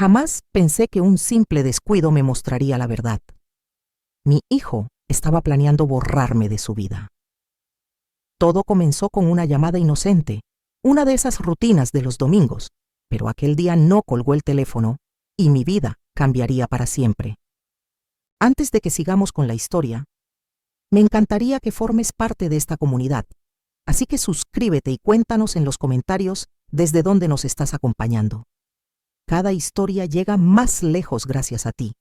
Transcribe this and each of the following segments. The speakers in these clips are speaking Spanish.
Jamás pensé que un simple descuido me mostraría la verdad. Mi hijo estaba planeando borrarme de su vida. Todo comenzó con una llamada inocente, una de esas rutinas de los domingos, pero aquel día no colgó el teléfono y mi vida cambiaría para siempre. Antes de que sigamos con la historia, me encantaría que formes parte de esta comunidad, así que suscríbete y cuéntanos en los comentarios desde dónde nos estás acompañando. Cada historia llega más lejos gracias a ti,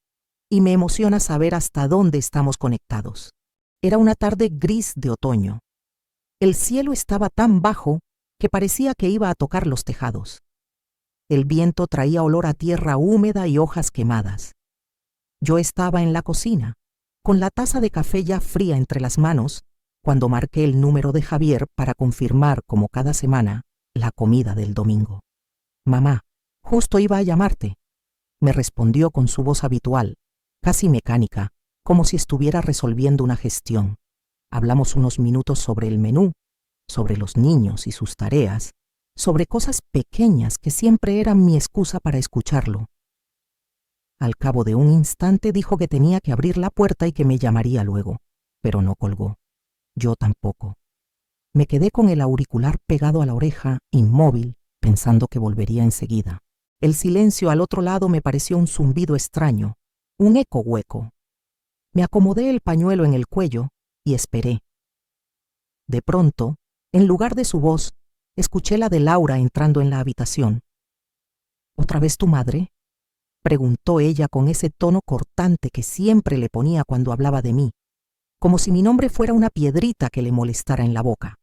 y me emociona saber hasta dónde estamos conectados. Era una tarde gris de otoño. El cielo estaba tan bajo que parecía que iba a tocar los tejados. El viento traía olor a tierra húmeda y hojas quemadas. Yo estaba en la cocina, con la taza de café ya fría entre las manos, cuando marqué el número de Javier para confirmar, como cada semana, la comida del domingo. «Mamá, justo iba a llamarte», me respondió con su voz habitual, casi mecánica, como si estuviera resolviendo una gestión. Hablamos unos minutos sobre el menú, sobre los niños y sus tareas, sobre cosas pequeñas que siempre eran mi excusa para escucharlo. Al cabo de un instante dijo que tenía que abrir la puerta y que me llamaría luego, pero no colgó. Yo tampoco. Me quedé con el auricular pegado a la oreja, inmóvil, pensando que volvería enseguida. El silencio al otro lado me pareció un zumbido extraño, un eco hueco. Me acomodé el pañuelo en el cuello y esperé. De pronto, en lugar de su voz, escuché la de Laura entrando en la habitación. «¿Otra vez tu madre?», preguntó ella con ese tono cortante que siempre le ponía cuando hablaba de mí, como si mi nombre fuera una piedrita que le molestara en la boca.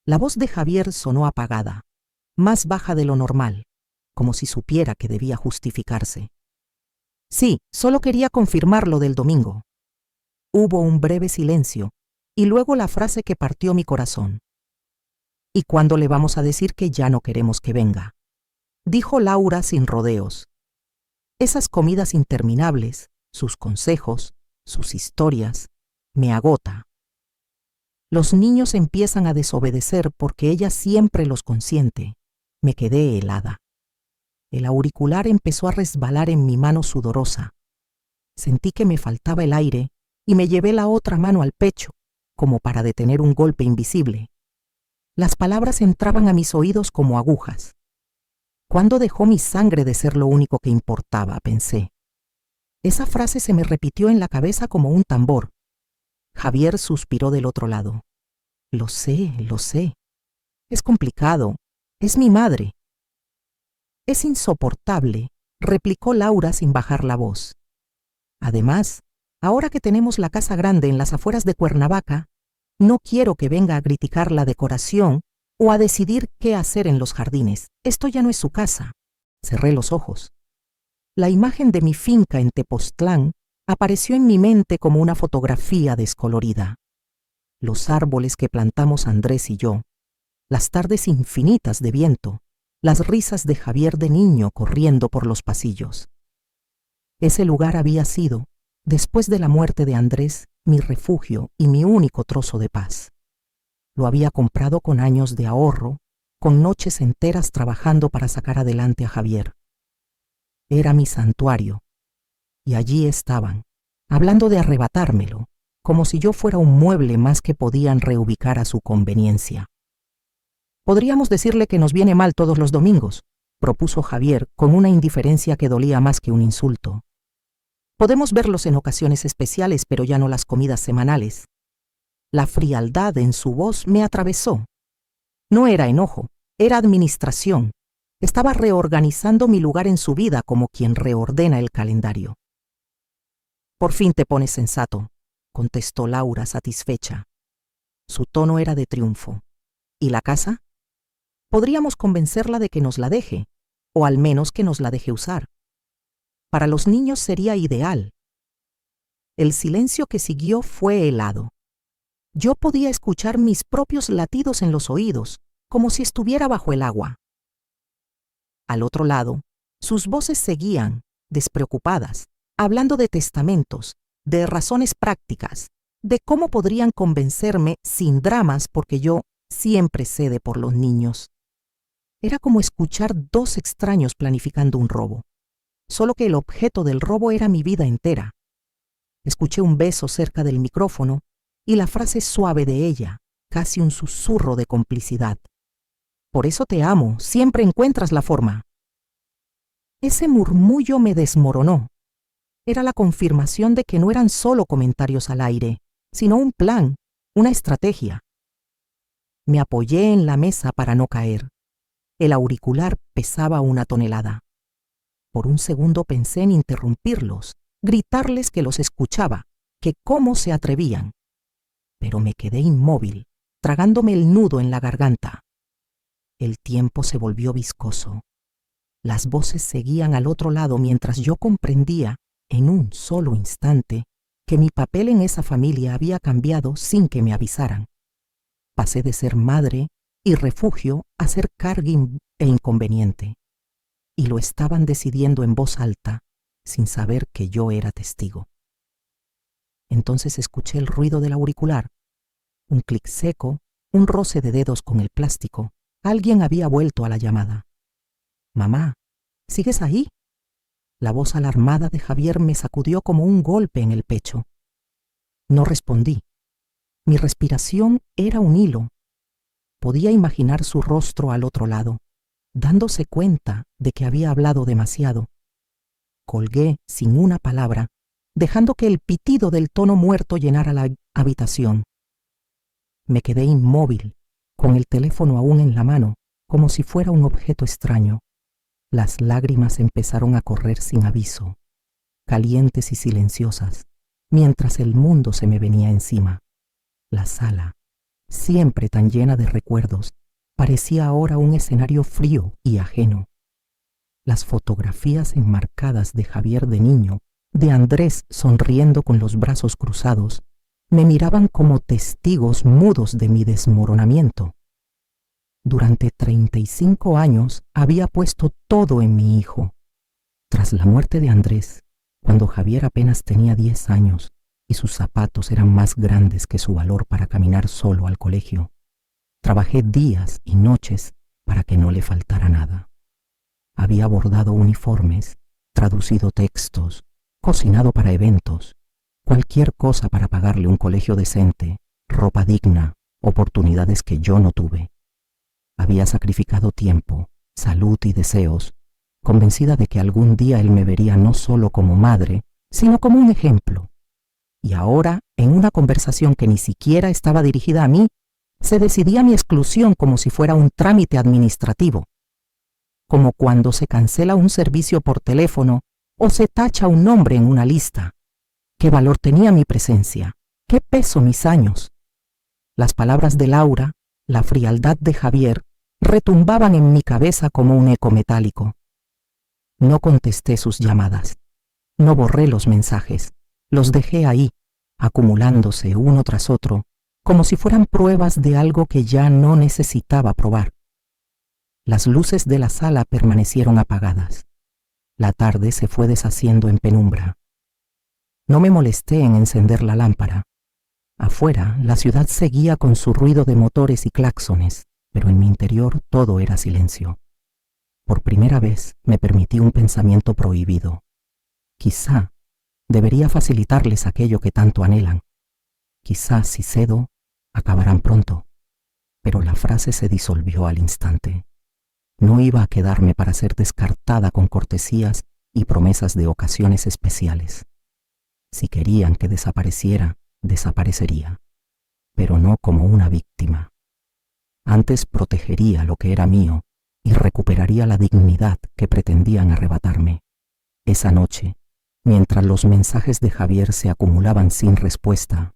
La voz de Javier sonó apagada, más baja de lo normal, como si supiera que debía justificarse. «Sí, solo quería confirmar lo del domingo». Hubo un breve silencio, y luego la frase que partió mi corazón. «¿Y cuándo le vamos a decir que ya no queremos que venga?», dijo Laura sin rodeos. Esas comidas interminables, sus consejos, sus historias, me agota. Los niños empiezan a desobedecer porque ella siempre los consiente. Me quedé helada. El auricular empezó a resbalar en mi mano sudorosa. Sentí que me faltaba el aire y me llevé la otra mano al pecho, como para detener un golpe invisible. Las palabras entraban a mis oídos como agujas. ¿Cuándo dejó mi sangre de ser lo único que importaba?, pensé. Esa frase se me repitió en la cabeza como un tambor. Javier suspiró del otro lado. Lo sé. Es complicado. Es mi madre». «Es insoportable», replicó Laura sin bajar la voz. «Además, ahora que tenemos la casa grande en las afueras de Cuernavaca, no quiero que venga a criticar la decoración o a decidir qué hacer en los jardines. Esto ya no es su casa». Cerré los ojos. La imagen de mi finca en Tepoztlán apareció en mi mente como una fotografía descolorida. Los árboles que plantamos Andrés y yo, las tardes infinitas de viento, las risas de Javier de niño corriendo por los pasillos. Ese lugar había sido, después de la muerte de Andrés, mi refugio y mi único trozo de paz. Lo había comprado con años de ahorro, con noches enteras trabajando para sacar adelante a Javier. Era mi santuario, y allí estaban, hablando de arrebatármelo, como si yo fuera un mueble más que podían reubicar a su conveniencia. «Podríamos decirle que nos viene mal todos los domingos», propuso Javier con una indiferencia que dolía más que un insulto. «Podemos verlos en ocasiones especiales, pero ya no las comidas semanales». La frialdad en su voz me atravesó. No era enojo, era administración. Estaba reorganizando mi lugar en su vida como quien reordena el calendario. «Por fin te pones sensato», contestó Laura satisfecha. Su tono era de triunfo. «¿Y la casa? Podríamos convencerla de que nos la deje, o al menos que nos la deje usar. Para los niños sería ideal». El silencio que siguió fue helado. Yo podía escuchar mis propios latidos en los oídos, como si estuviera bajo el agua. Al otro lado, sus voces seguían, despreocupadas, hablando de testamentos, de razones prácticas, de cómo podrían convencerme sin dramas porque yo siempre cede por los niños. Era como escuchar dos extraños planificando un robo. solo que el objeto del robo era mi vida entera. Escuché un beso cerca del micrófono y la frase suave de ella, casi un susurro de complicidad. Por eso te amo, siempre encuentras la forma. Ese murmullo me desmoronó. Era la confirmación de que no eran solo comentarios al aire, sino un plan, una estrategia. Me apoyé en la mesa para no caer. El auricular pesaba 1 tonelada. Por un segundo pensé en interrumpirlos, gritarles que los escuchaba, que cómo se atrevían. Pero me quedé inmóvil, tragándome el nudo en la garganta. El tiempo se volvió viscoso. Las voces seguían al otro lado mientras yo comprendía, en un solo instante, que mi papel en esa familia había cambiado sin que me avisaran. Pasé de ser madre y refugio a ser carga e inconveniente. Y lo estaban decidiendo en voz alta, sin saber que yo era testigo. Entonces escuché el ruido del auricular, un clic seco, un roce de dedos con el plástico. Alguien había vuelto a la llamada. «Mamá, ¿sigues ahí?» La voz alarmada de Javier me sacudió como un golpe en el pecho. No respondí. Mi respiración era un hilo. Podía imaginar su rostro al otro lado, dándose cuenta de que había hablado demasiado. Colgué sin una palabra, dejando que el pitido del tono muerto llenara la habitación. Me quedé inmóvil, con el teléfono aún en la mano, como si fuera un objeto extraño. Las lágrimas empezaron a correr sin aviso, calientes y silenciosas, mientras el mundo se me venía encima. La sala, siempre tan llena de recuerdos, parecía ahora un escenario frío y ajeno. Las fotografías enmarcadas de Javier de niño, de Andrés sonriendo con los brazos cruzados, me miraban como testigos mudos de mi desmoronamiento. Durante 35 años había puesto todo en mi hijo. Tras la muerte de Andrés, cuando Javier apenas tenía 10 años y sus zapatos eran más grandes que su valor para caminar solo al colegio, trabajé días y noches para que no le faltara nada. Había bordado uniformes, traducido textos, cocinado para eventos, cualquier cosa para pagarle un colegio decente, ropa digna, oportunidades que yo no tuve. Había sacrificado tiempo, salud y deseos, convencida de que algún día él me vería no solo como madre, sino como un ejemplo. Y ahora, en una conversación que ni siquiera estaba dirigida a mí, se decidía mi exclusión como si fuera un trámite administrativo. Como cuando se cancela un servicio por teléfono o se tacha un nombre en una lista. ¿Qué valor tenía mi presencia? ¿Qué peso mis años? Las palabras de Laura, la frialdad de Javier, retumbaban en mi cabeza como un eco metálico. No contesté sus llamadas. No borré los mensajes. Los dejé ahí, acumulándose uno tras otro, como si fueran pruebas de algo que ya no necesitaba probar. Las luces de la sala permanecieron apagadas. La tarde se fue deshaciendo en penumbra. No me molesté en encender la lámpara. Afuera, la ciudad seguía con su ruido de motores y claxones, pero en mi interior todo era silencio. Por primera vez me permití un pensamiento prohibido. Quizá debería facilitarles aquello que tanto anhelan. Quizá si cedo, acabarán pronto. Pero la frase se disolvió al instante. No iba a quedarme para ser descartada con cortesías y promesas de ocasiones especiales. Si querían que desapareciera, desaparecería, pero no como una víctima. Antes protegería lo que era mío y recuperaría la dignidad que pretendían arrebatarme. Esa noche, mientras los mensajes de Javier se acumulaban sin respuesta,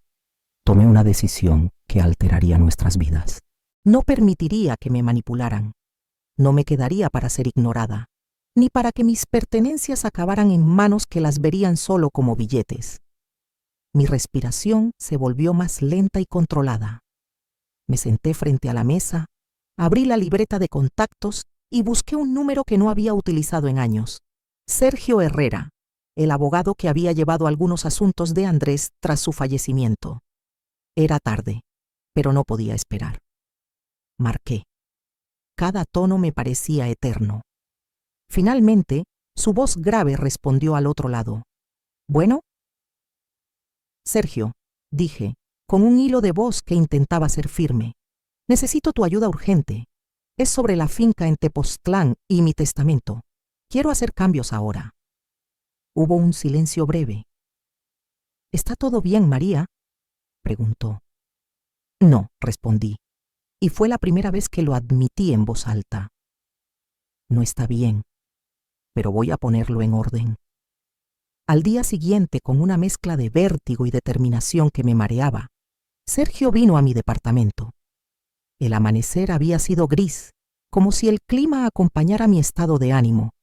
tomé una decisión que alteraría nuestras vidas. No permitiría que me manipularan. No me quedaría para ser ignorada, ni para que mis pertenencias acabaran en manos que las verían solo como billetes. Mi respiración se volvió más lenta y controlada. Me senté frente a la mesa, abrí la libreta de contactos y busqué un número que no había utilizado en años. Sergio Herrera, el abogado que había llevado algunos asuntos de Andrés tras su fallecimiento. Era tarde, pero no podía esperar. Marqué. Cada tono me parecía eterno. Finalmente, Su voz grave respondió al otro lado. ¿Bueno? Sergio, dije, con un hilo de voz que intentaba ser firme. Necesito tu ayuda urgente. Es sobre la finca en Tepoztlán y mi testamento. Quiero hacer cambios ahora. Hubo un silencio breve. ¿Está todo bien, María?, preguntó. No, respondí, y fue la primera vez que lo admití en voz alta. No está bien, pero voy a ponerlo en orden. Al día siguiente, con una mezcla de vértigo y determinación que me mareaba, Sergio vino a mi departamento. El amanecer había sido gris, como si el clima acompañara mi estado de ánimo.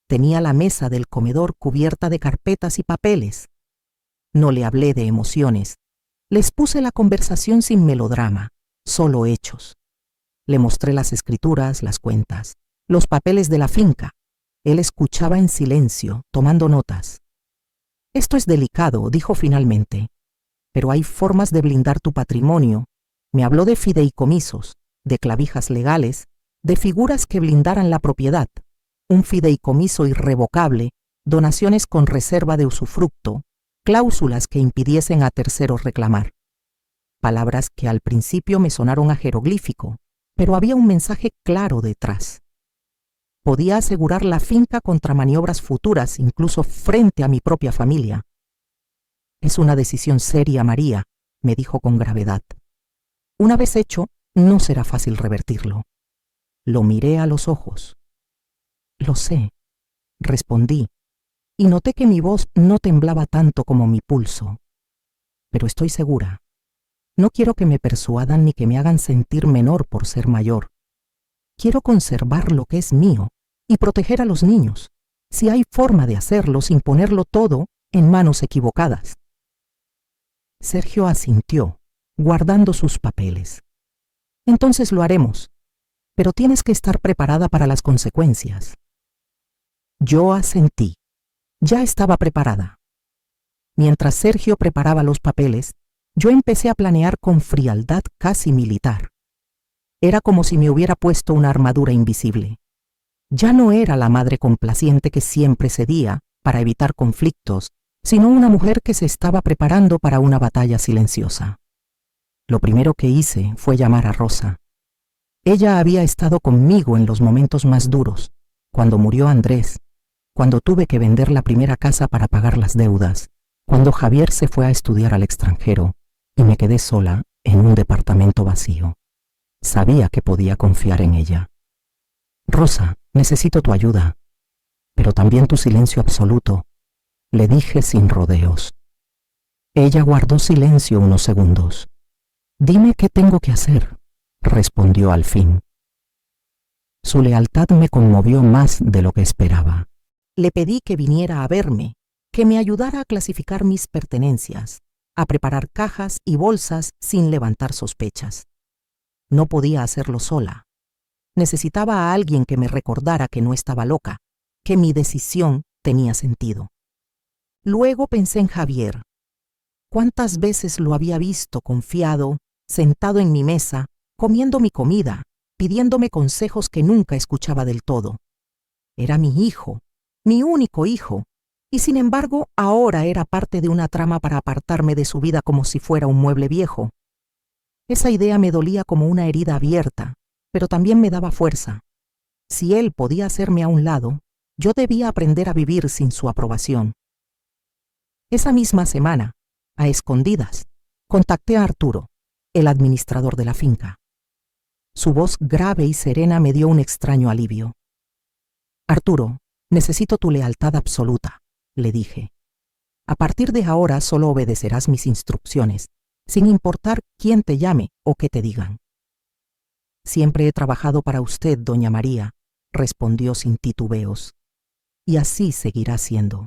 Tenía la mesa del comedor cubierta de carpetas y papeles. No le hablé de emociones. Les puse la conversación sin melodrama, solo hechos. Le mostré las escrituras, las cuentas, los papeles de la finca. Él escuchaba en silencio, tomando notas. Esto es delicado, dijo finalmente, pero hay formas de blindar tu patrimonio. Me habló de fideicomisos, de clavijas legales, de figuras que blindaran la propiedad, un fideicomiso irrevocable, donaciones con reserva de usufructo, cláusulas que impidiesen a terceros reclamar. Palabras que al principio me sonaron a jeroglífico, pero había un mensaje claro detrás. Podía asegurar la finca contra maniobras futuras, incluso frente a mi propia familia. Es una decisión seria, María, me dijo con gravedad. Una vez hecho, no será fácil revertirlo. Lo miré a los ojos. Lo sé, respondí, y noté que mi voz no temblaba tanto como mi pulso. Pero estoy segura. No quiero que me persuadan ni que me hagan sentir menor por ser mayor. Quiero conservar lo que es mío y proteger a los niños, si hay forma de hacerlo sin ponerlo todo en manos equivocadas. Sergio asintió, guardando sus papeles. Entonces lo haremos, pero tienes que estar preparada para las consecuencias. Yo asentí. Ya estaba preparada. Mientras Sergio preparaba los papeles, yo empecé a planear con frialdad casi militar. Era como si me hubiera puesto una armadura invisible. Ya no era la madre complaciente que siempre cedía para evitar conflictos, sino una mujer que se estaba preparando para una batalla silenciosa. Lo primero que hice fue llamar a Rosa. Ella había estado conmigo en los momentos más duros, cuando murió Andrés, cuando tuve que vender la primera casa para pagar las deudas, cuando Javier se fue a estudiar al extranjero y me quedé sola en un departamento vacío. Sabía que podía confiar en ella. Rosa, necesito tu ayuda, pero también tu silencio absoluto, le dije sin rodeos. Ella guardó silencio unos segundos. Dime qué tengo que hacer, respondió al fin. Su lealtad me conmovió más de lo que esperaba. Le pedí que viniera a verme, que me ayudara a clasificar mis pertenencias, a preparar cajas y bolsas sin levantar sospechas. No podía hacerlo sola. Necesitaba a alguien que me recordara que no estaba loca, que mi decisión tenía sentido. Luego pensé en Javier. ¿Cuántas veces lo había visto confiado, sentado en mi mesa, comiendo mi comida, pidiéndome consejos que nunca escuchaba del todo? Era mi hijo, mi único hijo, y sin embargo ahora era parte de una trama para apartarme de su vida como si fuera un mueble viejo. Esa idea me dolía como una herida abierta, pero también me daba fuerza. Si él podía hacerme a un lado, yo debía aprender a vivir sin su aprobación. Esa misma semana, a escondidas, contacté a Arturo, el administrador de la finca. Su voz grave y serena me dio un extraño alivio. Arturo, necesito tu lealtad absoluta, le dije. A partir de ahora solo obedecerás mis instrucciones, sin importar quién te llame o qué te digan. Siempre he trabajado para usted, doña María, respondió sin titubeos. Y así seguirá siendo.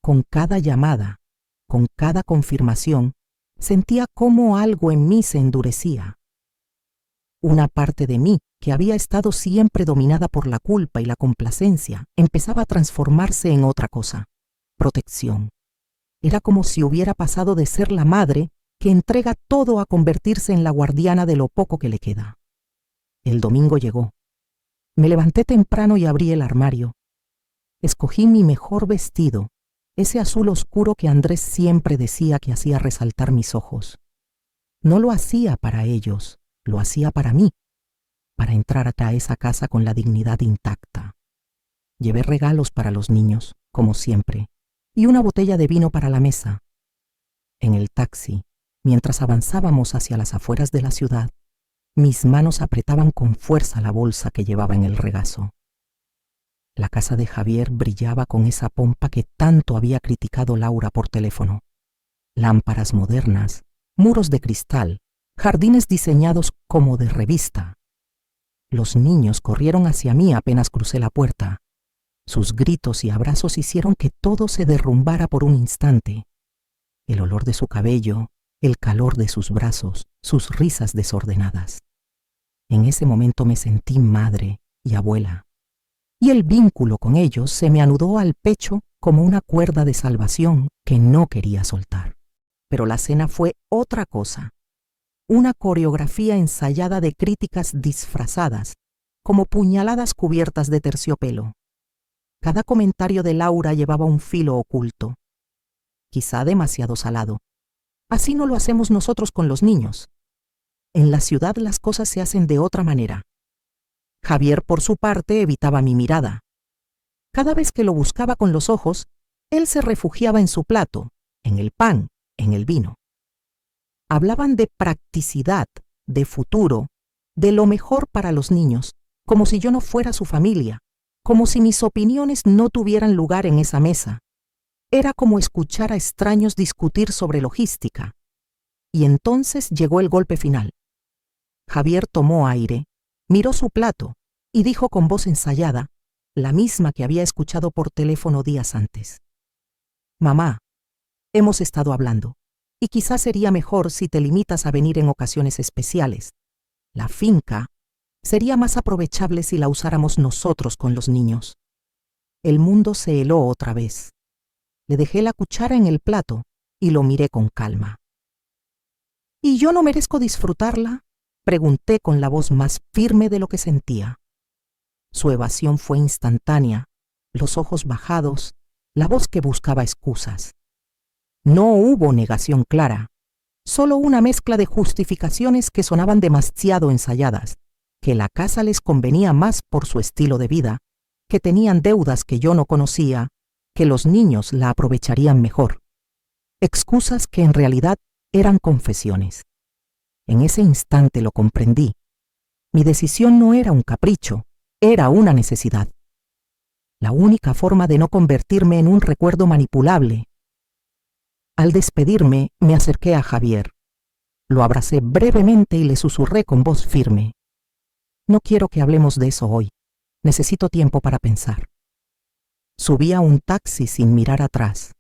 Con cada llamada, con cada confirmación, sentía cómo algo en mí se endurecía. Una parte de mí, que había estado siempre dominada por la culpa y la complacencia, empezaba a transformarse en otra cosa: protección. Era como si hubiera pasado de ser la madre que entrega todo a convertirse en la guardiana de lo poco que le queda. El domingo llegó. Me levanté temprano y abrí el armario. Escogí mi mejor vestido, ese azul oscuro que Andrés siempre decía que hacía resaltar mis ojos. No lo hacía para ellos, lo hacía para mí, para entrar a esa casa con la dignidad intacta. Llevé regalos para los niños, como siempre, y una botella de vino para la mesa. En el taxi, mientras avanzábamos hacia las afueras de la ciudad, mis manos apretaban con fuerza la bolsa que llevaba en el regazo. La casa de Javier brillaba con esa pompa que tanto había criticado Laura por teléfono. Lámparas modernas, muros de cristal, jardines diseñados como de revista. Los niños corrieron hacia mí apenas crucé la puerta. Sus gritos y abrazos hicieron que todo se derrumbara por un instante. El olor de su cabello, el calor de sus brazos, sus risas desordenadas. En ese momento me sentí madre y abuela, y el vínculo con ellos se me anudó al pecho como una cuerda de salvación que no quería soltar. Pero la cena fue otra cosa, una coreografía ensayada de críticas disfrazadas, como puñaladas cubiertas de terciopelo. Cada comentario de Laura llevaba un filo oculto, quizá demasiado salado. Así no lo hacemos nosotros con los niños. En la ciudad las cosas se hacen de otra manera. Javier, por su parte, evitaba mi mirada. Cada vez que lo buscaba con los ojos, él se refugiaba en su plato, en el pan, en el vino. Hablaban de practicidad, de futuro, de lo mejor para los niños, como si yo no fuera su familia, como si mis opiniones no tuvieran lugar en esa mesa. Era como escuchar a extraños discutir sobre logística. Y entonces llegó el golpe final. Javier tomó aire, miró su plato y dijo con voz ensayada, la misma que había escuchado por teléfono días antes: «Mamá, hemos estado hablando, y quizás sería mejor si te limitas a venir en ocasiones especiales. La finca sería más aprovechable si la usáramos nosotros con los niños». El mundo se heló otra vez. Le dejé la cuchara en el plato y lo miré con calma. «¿Y yo no merezco disfrutarla?», pregunté con la voz más firme de lo que sentía. Su evasión fue instantánea, los ojos bajados, la voz que buscaba excusas. No hubo negación clara, solo una mezcla de justificaciones que sonaban demasiado ensayadas, que la casa les convenía más por su estilo de vida, que tenían deudas que yo no conocía, que los niños la aprovecharían mejor. Excusas que en realidad eran confesiones. En ese instante lo comprendí. Mi decisión no era un capricho, era una necesidad. La única forma de no convertirme en un recuerdo manipulable. Al despedirme, me acerqué a Javier. Lo abracé brevemente y le susurré con voz firme: «No quiero que hablemos de eso hoy. Necesito tiempo para pensar». Subí a un taxi sin mirar atrás.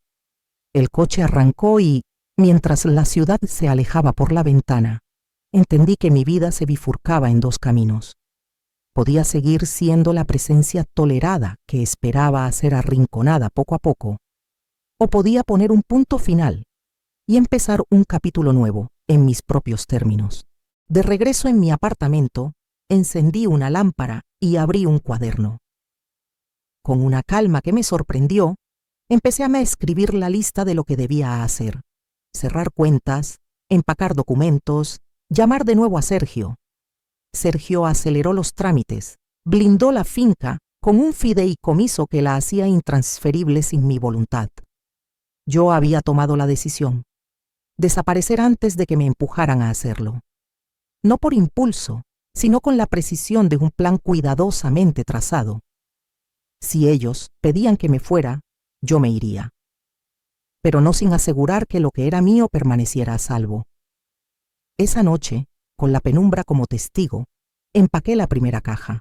El coche arrancó y, mientras la ciudad se alejaba por la ventana, entendí que mi vida se bifurcaba en dos caminos. Podía seguir siendo la presencia tolerada que esperaba a ser arrinconada poco a poco, o podía poner un punto final y empezar un capítulo nuevo en mis propios términos. De regreso en mi apartamento, encendí una lámpara y abrí un cuaderno. Con una calma que me sorprendió, empecé a escribir la lista de lo que debía hacer: cerrar cuentas, empacar documentos, llamar de nuevo a Sergio. Sergio aceleró los trámites, blindó la finca con un fideicomiso que la hacía intransferible sin mi voluntad. Yo había tomado la decisión: desaparecer antes de que me empujaran a hacerlo. No por impulso, sino con la precisión de un plan cuidadosamente trazado. Si ellos pedían que me fuera, yo me iría. Pero no sin asegurar que lo que era mío permaneciera a salvo. Esa noche, con la penumbra como testigo, empaqué la primera caja.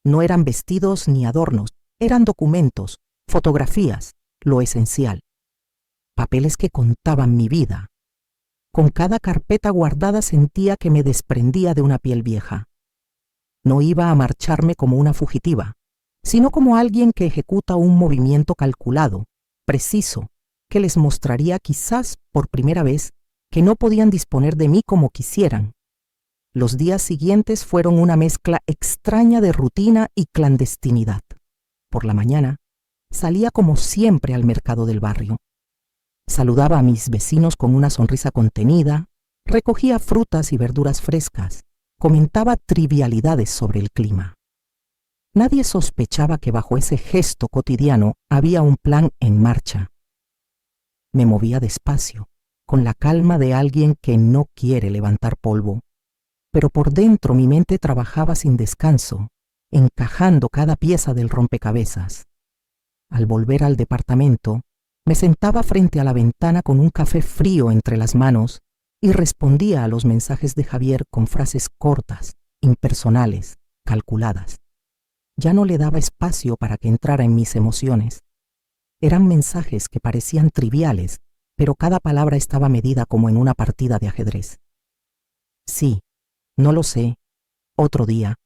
No eran vestidos ni adornos, eran documentos, fotografías, lo esencial. Papeles que contaban mi vida. Con cada carpeta guardada sentía que me desprendía de una piel vieja. No iba a marcharme como una fugitiva, sino como alguien que ejecuta un movimiento calculado, preciso, que les mostraría quizás por primera vez que no podían disponer de mí como quisieran. Los días siguientes fueron una mezcla extraña de rutina y clandestinidad. Por la mañana, Salía como siempre al mercado del barrio. Saludaba a mis vecinos con una sonrisa contenida, recogía frutas y verduras frescas, comentaba trivialidades sobre el clima. Nadie sospechaba que bajo ese gesto cotidiano había un plan en marcha. Me movía despacio, con la calma de alguien que no quiere levantar polvo, pero por dentro mi mente trabajaba sin descanso, encajando cada pieza del rompecabezas. Al volver al departamento, me sentaba frente a la ventana con un café frío entre las manos y respondía a los mensajes de Javier con frases cortas, impersonales, calculadas. Ya no le daba espacio para que entrara en mis emociones. Eran mensajes que parecían triviales, pero cada palabra estaba medida como en una partida de ajedrez. Sí, no lo sé, otro día,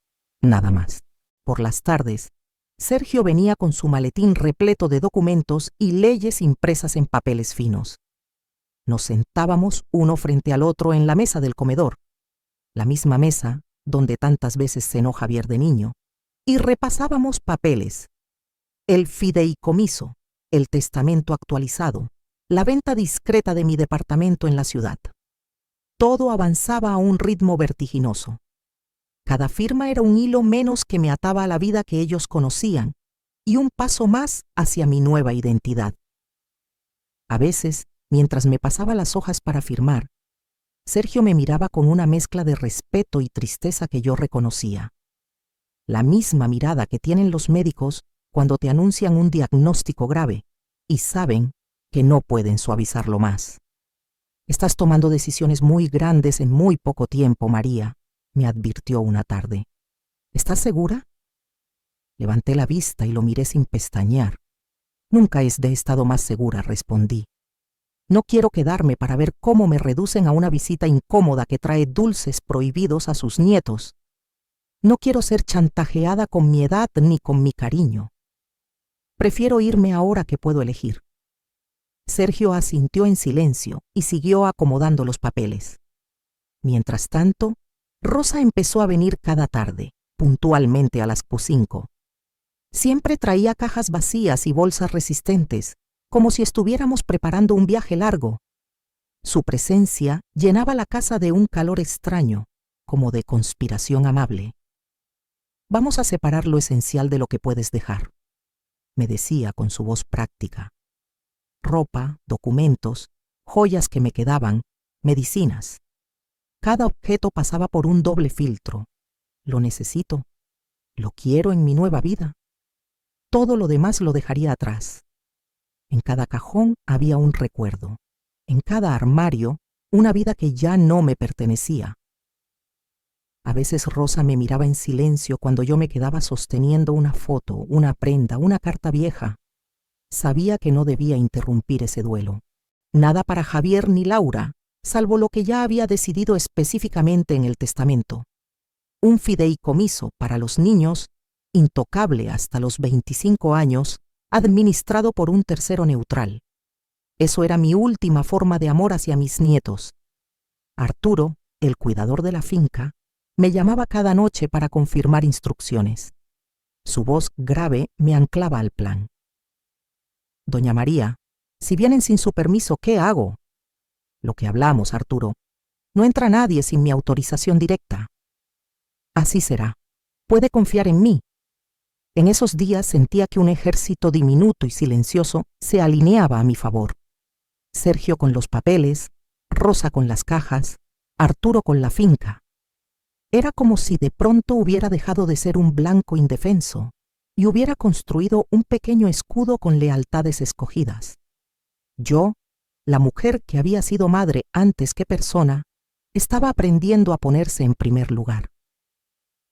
nada más. Por las tardes, Sergio venía con su maletín repleto de documentos y leyes impresas en papeles finos. Nos sentábamos uno frente al otro en la mesa del comedor, la misma mesa donde tantas veces cenó Javier de niño, y repasábamos papeles: el fideicomiso, el testamento actualizado, la venta discreta de mi departamento en la ciudad. Todo avanzaba a un ritmo vertiginoso. Cada firma era un hilo menos que me ataba a la vida que ellos conocían y un paso más hacia mi nueva identidad. A veces, mientras me pasaba las hojas para firmar, Sergio me miraba con una mezcla de respeto y tristeza que yo reconocía. La misma mirada que tienen los médicos cuando te anuncian un diagnóstico grave y saben que no pueden suavizarlo más. Estás tomando decisiones muy grandes en muy poco tiempo, María, me advirtió una tarde. ¿Estás segura? Levanté la vista y lo miré sin pestañear. Nunca he estado más segura, respondí. No quiero quedarme para ver cómo me reducen a una visita incómoda que trae dulces prohibidos a sus nietos. No quiero ser chantajeada con mi edad ni con mi cariño. Prefiero irme ahora que puedo elegir. Sergio asintió en silencio y siguió acomodando los papeles. Mientras tanto, Rosa empezó a venir cada tarde, puntualmente a las 5. Siempre traía cajas vacías y bolsas resistentes, como si estuviéramos preparando un viaje largo. Su presencia llenaba la casa de un calor extraño, como de conspiración amable. Vamos a separar lo esencial de lo que puedes dejar, me decía con su voz práctica. Ropa, documentos, joyas que me quedaban, medicinas. Cada objeto pasaba por un doble filtro. Lo necesito. Lo quiero en mi nueva vida. Todo lo demás lo dejaría atrás. En cada cajón había un recuerdo. En cada armario, una vida que ya no me pertenecía. A veces Rosa me miraba en silencio cuando yo me quedaba sosteniendo una foto, una prenda, una carta vieja. Sabía que no debía interrumpir ese duelo. Nada para Javier ni Laura, salvo lo que ya había decidido específicamente en el testamento. Un fideicomiso para los niños, intocable hasta los 25 años, administrado por un tercero neutral. Eso era mi última forma de amor hacia mis nietos. Arturo, el cuidador de la finca, me llamaba cada noche para confirmar instrucciones. Su voz grave me anclaba al plan. Doña María, si vienen sin su permiso, ¿qué hago? Lo que hablamos, Arturo. No entra nadie sin mi autorización directa. Así será. Puede confiar en mí. En esos días sentía que un ejército diminuto y silencioso se alineaba a mi favor. Sergio con los papeles, Rosa con las cajas, Arturo con la finca. Era como si de pronto hubiera dejado de ser un blanco indefenso y hubiera construido un pequeño escudo con lealtades escogidas. Yo, la mujer que había sido madre antes que persona, estaba aprendiendo a ponerse en primer lugar.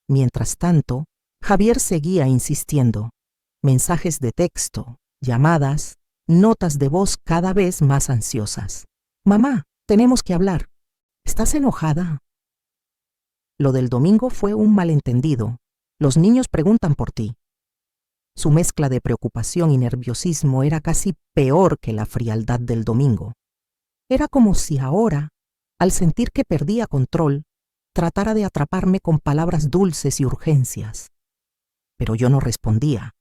Mientras tanto, Javier seguía insistiendo. Mensajes de texto, llamadas, notas de voz cada vez más ansiosas. Mamá, tenemos que hablar. ¿Estás enojada? Lo del domingo fue un malentendido. Los niños preguntan por ti. Su mezcla de preocupación y nerviosismo era casi peor que la frialdad del domingo. Era como si ahora, al sentir que perdía control, tratara de atraparme con palabras dulces y urgencias. Pero yo no respondía.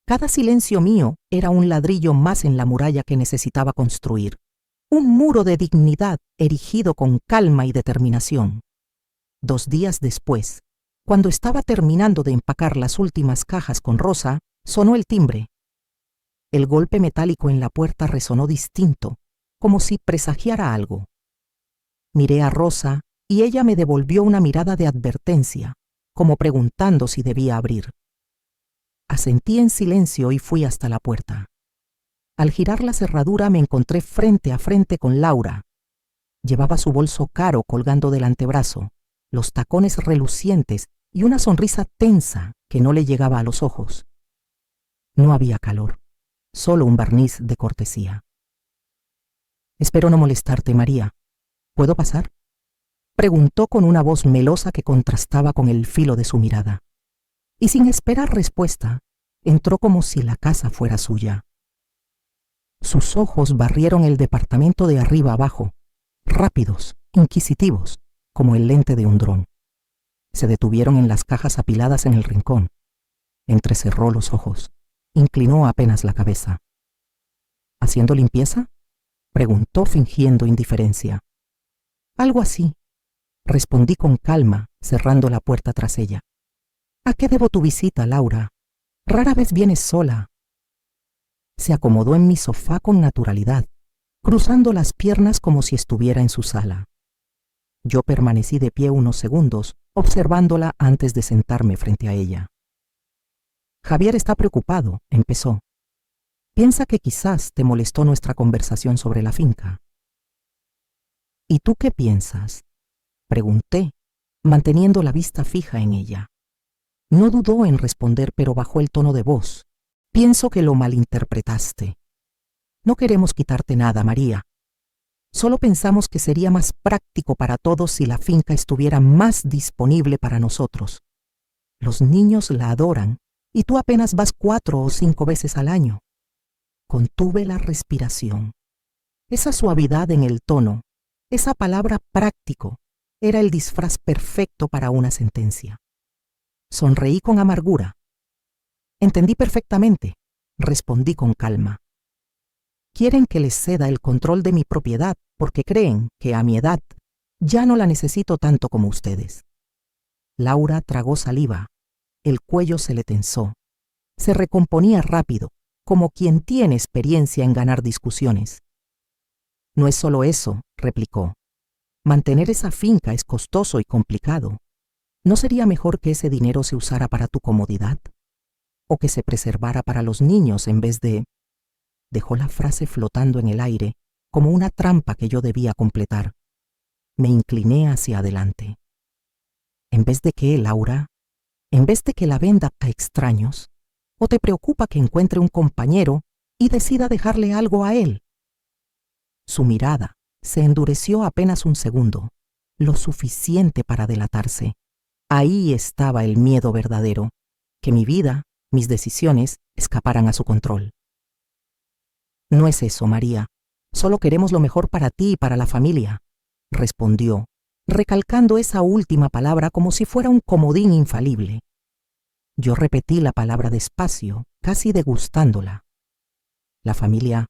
Cada silencio mío era un ladrillo más en la muralla que necesitaba construir, un muro de dignidad erigido con calma y determinación. 2 días después, cuando estaba terminando de empacar las últimas cajas con Rosa, sonó el timbre. El golpe metálico en la puerta resonó distinto, como si presagiara algo. Miré a Rosa y ella me devolvió una mirada de advertencia, como preguntando si debía abrir. Asentí en silencio y fui hasta la puerta. Al girar la cerradura me encontré frente a frente con Laura. Llevaba su bolso caro colgando del antebrazo, los tacones relucientes y una sonrisa tensa que no le llegaba a los ojos. No había calor, solo un barniz de cortesía. «Espero no molestarte, María. ¿Puedo pasar?», preguntó con una voz melosa que contrastaba con el filo de su mirada. Y sin esperar respuesta, entró como si la casa fuera suya. Sus ojos barrieron el departamento de arriba abajo, rápidos, inquisitivos, como el lente de un dron. Se detuvieron en las cajas apiladas en el rincón. Entrecerró los ojos, inclinó apenas la cabeza. «¿Haciendo limpieza?», preguntó fingiendo indiferencia. «Algo así», respondí con calma, cerrando la puerta tras ella. «¿A qué debo tu visita, Laura? Rara vez vienes sola». Se acomodó en mi sofá con naturalidad, cruzando las piernas como si estuviera en su sala. Yo permanecí de pie unos segundos, observándola antes de sentarme frente a ella. «Javier está preocupado», empezó. «Piensa que quizás te molestó nuestra conversación sobre la finca». «¿Y tú qué piensas?», pregunté, manteniendo la vista fija en ella. No dudó en responder, pero bajó el tono de voz. «Pienso que lo malinterpretaste. No queremos quitarte nada, María. Solo pensamos que sería más práctico para todos si la finca estuviera más disponible para nosotros. Los niños la adoran y tú apenas vas 4 o 5 veces al año». Contuve la respiración. Esa suavidad en el tono, esa palabra práctico, era el disfraz perfecto para una sentencia. Sonreí con amargura. «Entendí perfectamente», respondí con calma. «Quieren que les ceda el control de mi propiedad porque creen que a mi edad ya no la necesito tanto como ustedes». Laura tragó saliva. El cuello se le tensó. Se recomponía rápido, como quien tiene experiencia en ganar discusiones. «No es solo eso», replicó. «Mantener esa finca es costoso y complicado. ¿No sería mejor que ese dinero se usara para tu comodidad? ¿O que se preservara para los niños en vez de...?» Dejó la frase flotando en el aire, como una trampa que yo debía completar. Me incliné hacia adelante. «¿En vez de qué, Laura? ¿En vez de que la venda a extraños? ¿O te preocupa que encuentre un compañero y decida dejarle algo a él?» Su mirada se endureció apenas un segundo, lo suficiente para delatarse. Ahí estaba el miedo verdadero, que mi vida, mis decisiones, escaparan a su control. «No es eso, María. Solo queremos lo mejor para ti y para la familia», respondió, recalcando esa última palabra como si fuera un comodín infalible. Yo repetí la palabra despacio, casi degustándola. «La familia.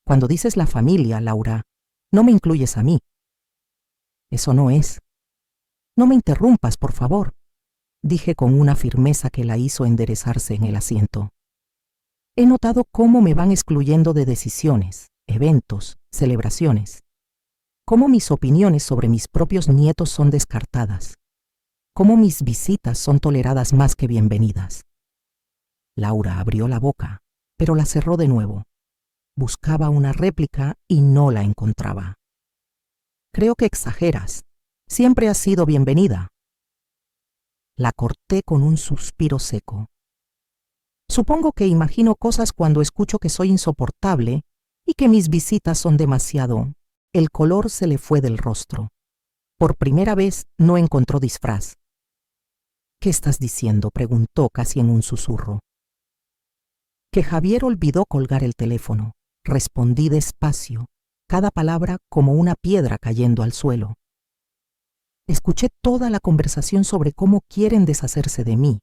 Cuando dices la familia, Laura, no me incluyes a mí». «Eso no es». «No me interrumpas, por favor», dije con una firmeza que la hizo enderezarse en el asiento. «He notado cómo me van excluyendo de decisiones, eventos, celebraciones. Cómo mis opiniones sobre mis propios nietos son descartadas. Cómo mis visitas son toleradas más que bienvenidas». Laura abrió la boca, pero la cerró de nuevo. Buscaba una réplica y no la encontraba. «Creo que exageras. Siempre has sido bienvenida». La corté con un suspiro seco. «Supongo que imagino cosas cuando escucho que soy insoportable y que mis visitas son demasiado...». El color se le fue del rostro. Por primera vez no encontró disfraz. «¿Qué estás diciendo?», preguntó casi en un susurro. «Que Javier olvidó colgar el teléfono», respondí despacio, cada palabra como una piedra cayendo al suelo. Escuché toda la conversación sobre cómo quieren deshacerse de mí,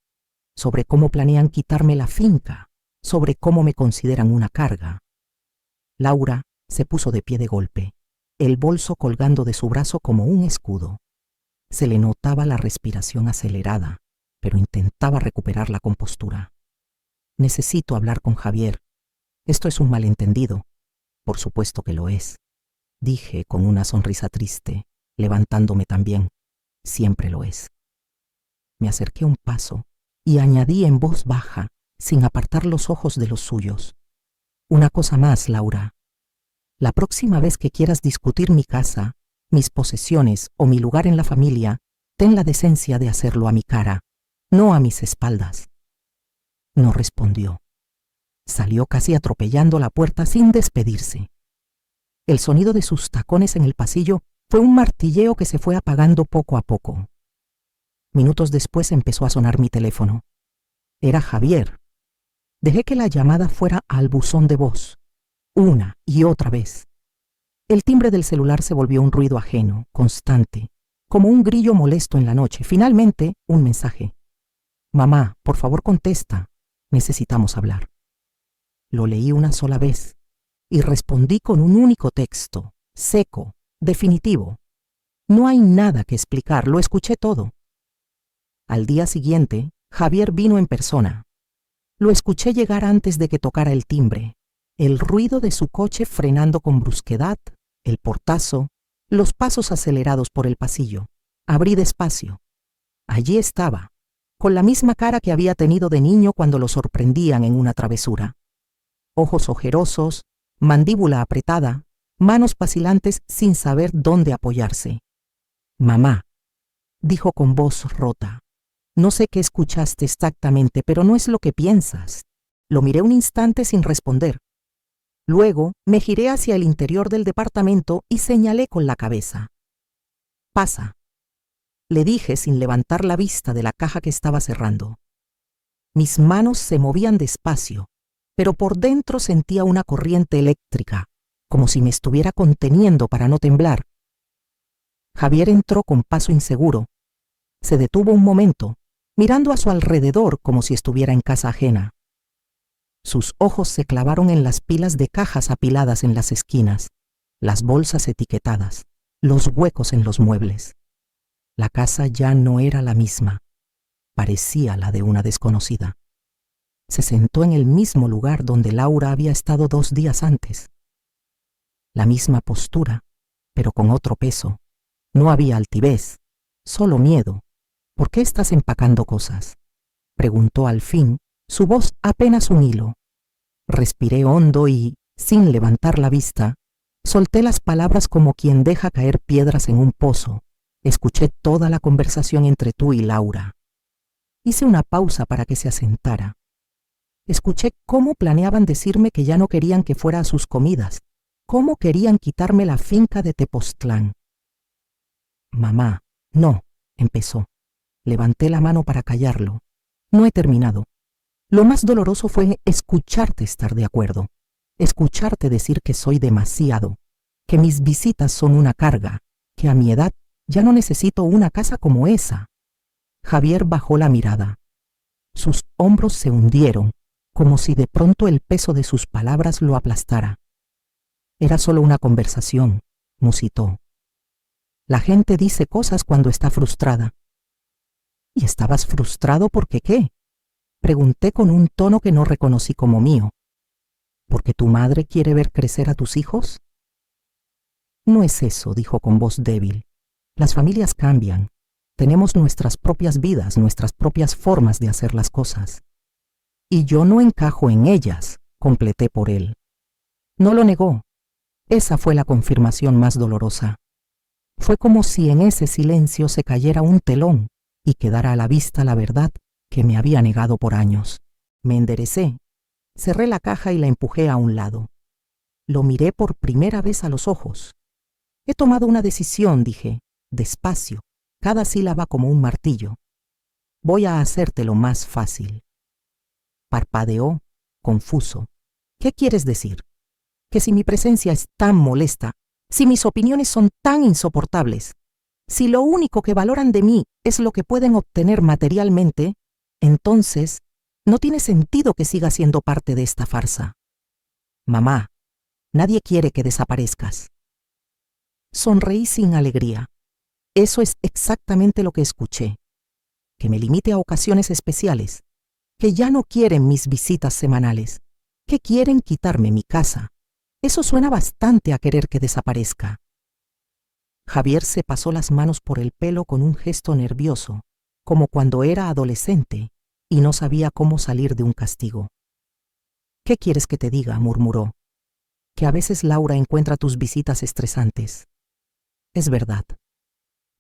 sobre cómo planean quitarme la finca, sobre cómo me consideran una carga. Laura se puso de pie de golpe, el bolso colgando de su brazo como un escudo. Se le notaba la respiración acelerada, pero intentaba recuperar la compostura. Necesito hablar con Javier. Esto es un malentendido. Por supuesto que lo es, dije con una sonrisa triste, levantándome también. Siempre lo es. Me acerqué un paso y añadí en voz baja, sin apartar los ojos de los suyos. Una cosa más, Laura. La próxima vez que quieras discutir mi casa, mis posesiones o mi lugar en la familia, ten la decencia de hacerlo a mi cara, no a mis espaldas. No respondió. Salió casi atropellando la puerta sin despedirse. El sonido de sus tacones en el pasillo fue un martilleo que se fue apagando poco a poco. Minutos después empezó a sonar mi teléfono. Era Javier. Dejé que la llamada fuera al buzón de voz, una y otra vez. El timbre del celular se volvió un ruido ajeno, constante, como un grillo molesto en la noche. Finalmente, un mensaje. Mamá, por favor contesta. Necesitamos hablar. Lo leí una sola vez y respondí con un único texto, seco, definitivo. No hay nada que explicar, lo escuché todo. Al día siguiente, Javier vino en persona. Lo escuché llegar antes de que tocara el timbre. El ruido de su coche frenando con brusquedad, el portazo, los pasos acelerados por el pasillo. Abrí despacio. Allí estaba, con la misma cara que había tenido de niño cuando lo sorprendían en una travesura. Ojos ojerosos, mandíbula apretada, manos vacilantes sin saber dónde apoyarse. Mamá, dijo con voz rota. No sé qué escuchaste exactamente, pero no es lo que piensas. Lo miré un instante sin responder. Luego me giré hacia el interior del departamento y señalé con la cabeza. Pasa, le dije sin levantar la vista de la caja que estaba cerrando. Mis manos se movían despacio, pero por dentro sentía una corriente eléctrica, como si me estuviera conteniendo para no temblar. Javier entró con paso inseguro. Se detuvo un momento, mirando a su alrededor como si estuviera en casa ajena. Sus ojos se clavaron en las pilas de cajas apiladas en las esquinas, las bolsas etiquetadas, los huecos en los muebles. La casa ya no era la misma. Parecía la de una desconocida. Se sentó en el mismo lugar donde Laura había estado 2 días antes. La misma postura, pero con otro peso. No había altivez, solo miedo. ¿Por qué estás empacando cosas?, preguntó al fin, su voz apenas un hilo. Respiré hondo y, sin levantar la vista, solté las palabras como quien deja caer piedras en un pozo. Escuché toda la conversación entre tú y Laura. Hice una pausa para que se asentara. Escuché cómo planeaban decirme que ya no querían que fuera a sus comidas, cómo querían quitarme la finca de Tepoztlán. Mamá, no, empezó. Levanté la mano para callarlo. No he terminado. Lo más doloroso fue escucharte estar de acuerdo, escucharte decir que soy demasiado, que mis visitas son una carga, que a mi edad ya no necesito una casa como esa. Javier bajó la mirada. Sus hombros se hundieron, como si de pronto el peso de sus palabras lo aplastara. Era solo una conversación, musitó. La gente dice cosas cuando está frustrada. ¿Y estabas frustrado porque qué?, pregunté con un tono que no reconocí como mío. ¿Porque tu madre quiere ver crecer a tus hijos? No es eso, dijo con voz débil. Las familias cambian. Tenemos nuestras propias vidas, nuestras propias formas de hacer las cosas. Y yo no encajo en ellas, completé por él. No lo negó. Esa fue la confirmación más dolorosa. Fue como si en ese silencio se cayera un telón y quedara a la vista la verdad que me había negado por años. Me enderecé, cerré la caja y la empujé a un lado. Lo miré por primera vez a los ojos. He tomado una decisión, dije, despacio, cada sílaba como un martillo. Voy a hacértelo más fácil. Parpadeó, confuso. ¿Qué quieres decir? Que si mi presencia es tan molesta, si mis opiniones son tan insoportables, si lo único que valoran de mí es lo que pueden obtener materialmente, entonces No tiene sentido que siga siendo parte de esta farsa. Mamá, nadie quiere que desaparezcas. Sonreí sin alegría. Eso es exactamente lo que escuché. Que me limite a ocasiones especiales. Que ya no quieren mis visitas semanales. Que quieren quitarme mi casa. Eso suena bastante a querer que desaparezca. Javier se pasó las manos por el pelo con un gesto nervioso, como cuando era adolescente y no sabía cómo salir de un castigo. ¿Qué quieres que te diga?, murmuró. Que a veces Laura encuentra tus visitas estresantes. Es verdad.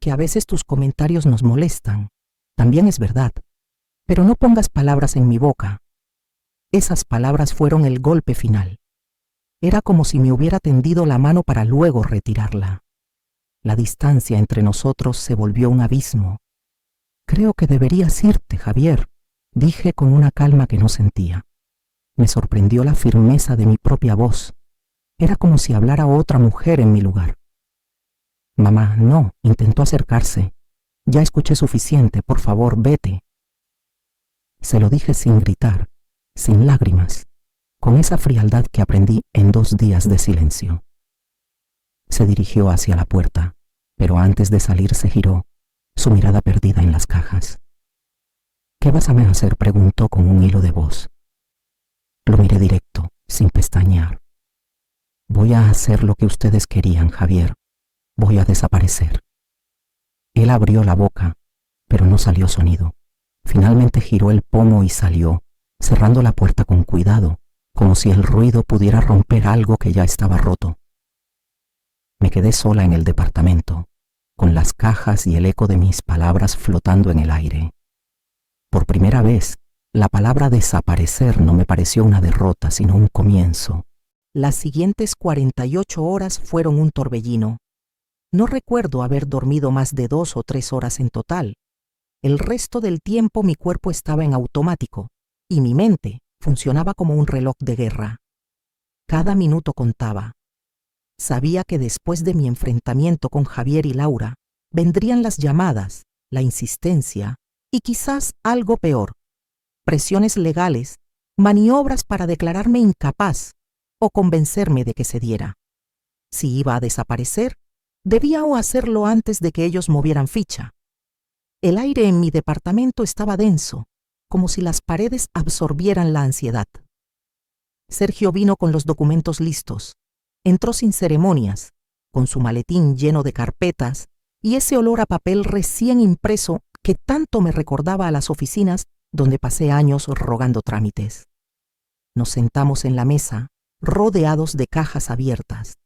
Que a veces tus comentarios nos molestan. También es verdad. Pero no pongas palabras en mi boca. Esas palabras fueron el golpe final. Era como si me hubiera tendido la mano para luego retirarla. La distancia entre nosotros se volvió un abismo. Creo que deberías irte, Javier, dije con una calma que no sentía. Me sorprendió la firmeza de mi propia voz. Era como si hablara otra mujer en mi lugar. Mamá, no, intentó acercarse. Ya escuché suficiente, por favor, vete. Se lo dije sin gritar, sin lágrimas, con esa frialdad que aprendí en 2 días de silencio. Se dirigió hacia la puerta, pero antes de salir se giró, su mirada perdida en las cajas. ¿Qué vas a hacer?, preguntó con un hilo de voz. Lo miré directo, sin pestañear. Voy a hacer lo que ustedes querían, Javier. Voy a desaparecer. Él abrió la boca, pero no salió sonido. Finalmente giró el pomo y salió, cerrando la puerta con cuidado, como si el ruido pudiera romper algo que ya estaba roto. Me quedé sola en el departamento, con las cajas y el eco de mis palabras flotando en el aire. Por primera vez, la palabra desaparecer no me pareció una derrota, sino un comienzo. Las siguientes 48 horas fueron un torbellino. No recuerdo haber dormido más de 2 o 3 horas en total. El resto del tiempo mi cuerpo estaba en automático y mi mente funcionaba como un reloj de guerra. Cada minuto contaba. Sabía que después de mi enfrentamiento con Javier y Laura, vendrían las llamadas, la insistencia y quizás algo peor, presiones legales, maniobras para declararme incapaz o convencerme de que cediera. Si iba a desaparecer, debía hacerlo antes de que ellos movieran ficha. El aire en mi departamento estaba denso, como si las paredes absorbieran la ansiedad. Sergio vino con los documentos listos. Entró sin ceremonias, con su maletín lleno de carpetas y ese olor a papel recién impreso que tanto me recordaba a las oficinas donde pasé años rogando trámites. Nos sentamos en la mesa, rodeados de cajas abiertas.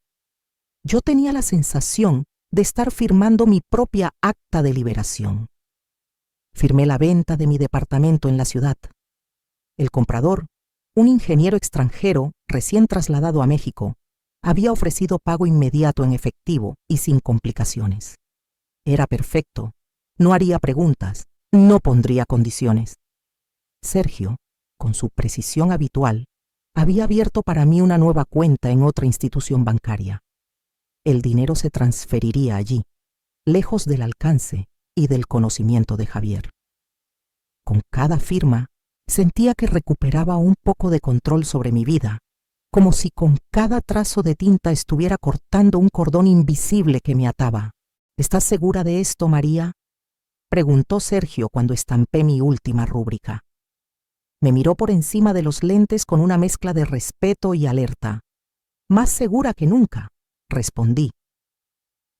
Yo tenía la sensación de estar firmando mi propia acta de liberación. Firmé la venta de mi departamento en la ciudad. El comprador, un ingeniero extranjero recién trasladado a México, había ofrecido pago inmediato en efectivo y sin complicaciones. Era perfecto, no haría preguntas, no pondría condiciones. Sergio, con su precisión habitual, había abierto para mí una nueva cuenta en otra institución bancaria. El dinero se transferiría allí, lejos del alcance y del conocimiento de Javier. Con cada firma, sentía que recuperaba un poco de control sobre mi vida, como si con cada trazo de tinta estuviera cortando un cordón invisible que me ataba. ¿Estás segura de esto, María?, preguntó Sergio cuando estampé mi última rúbrica. Me miró por encima de los lentes con una mezcla de respeto y alerta. Más segura que nunca, respondí.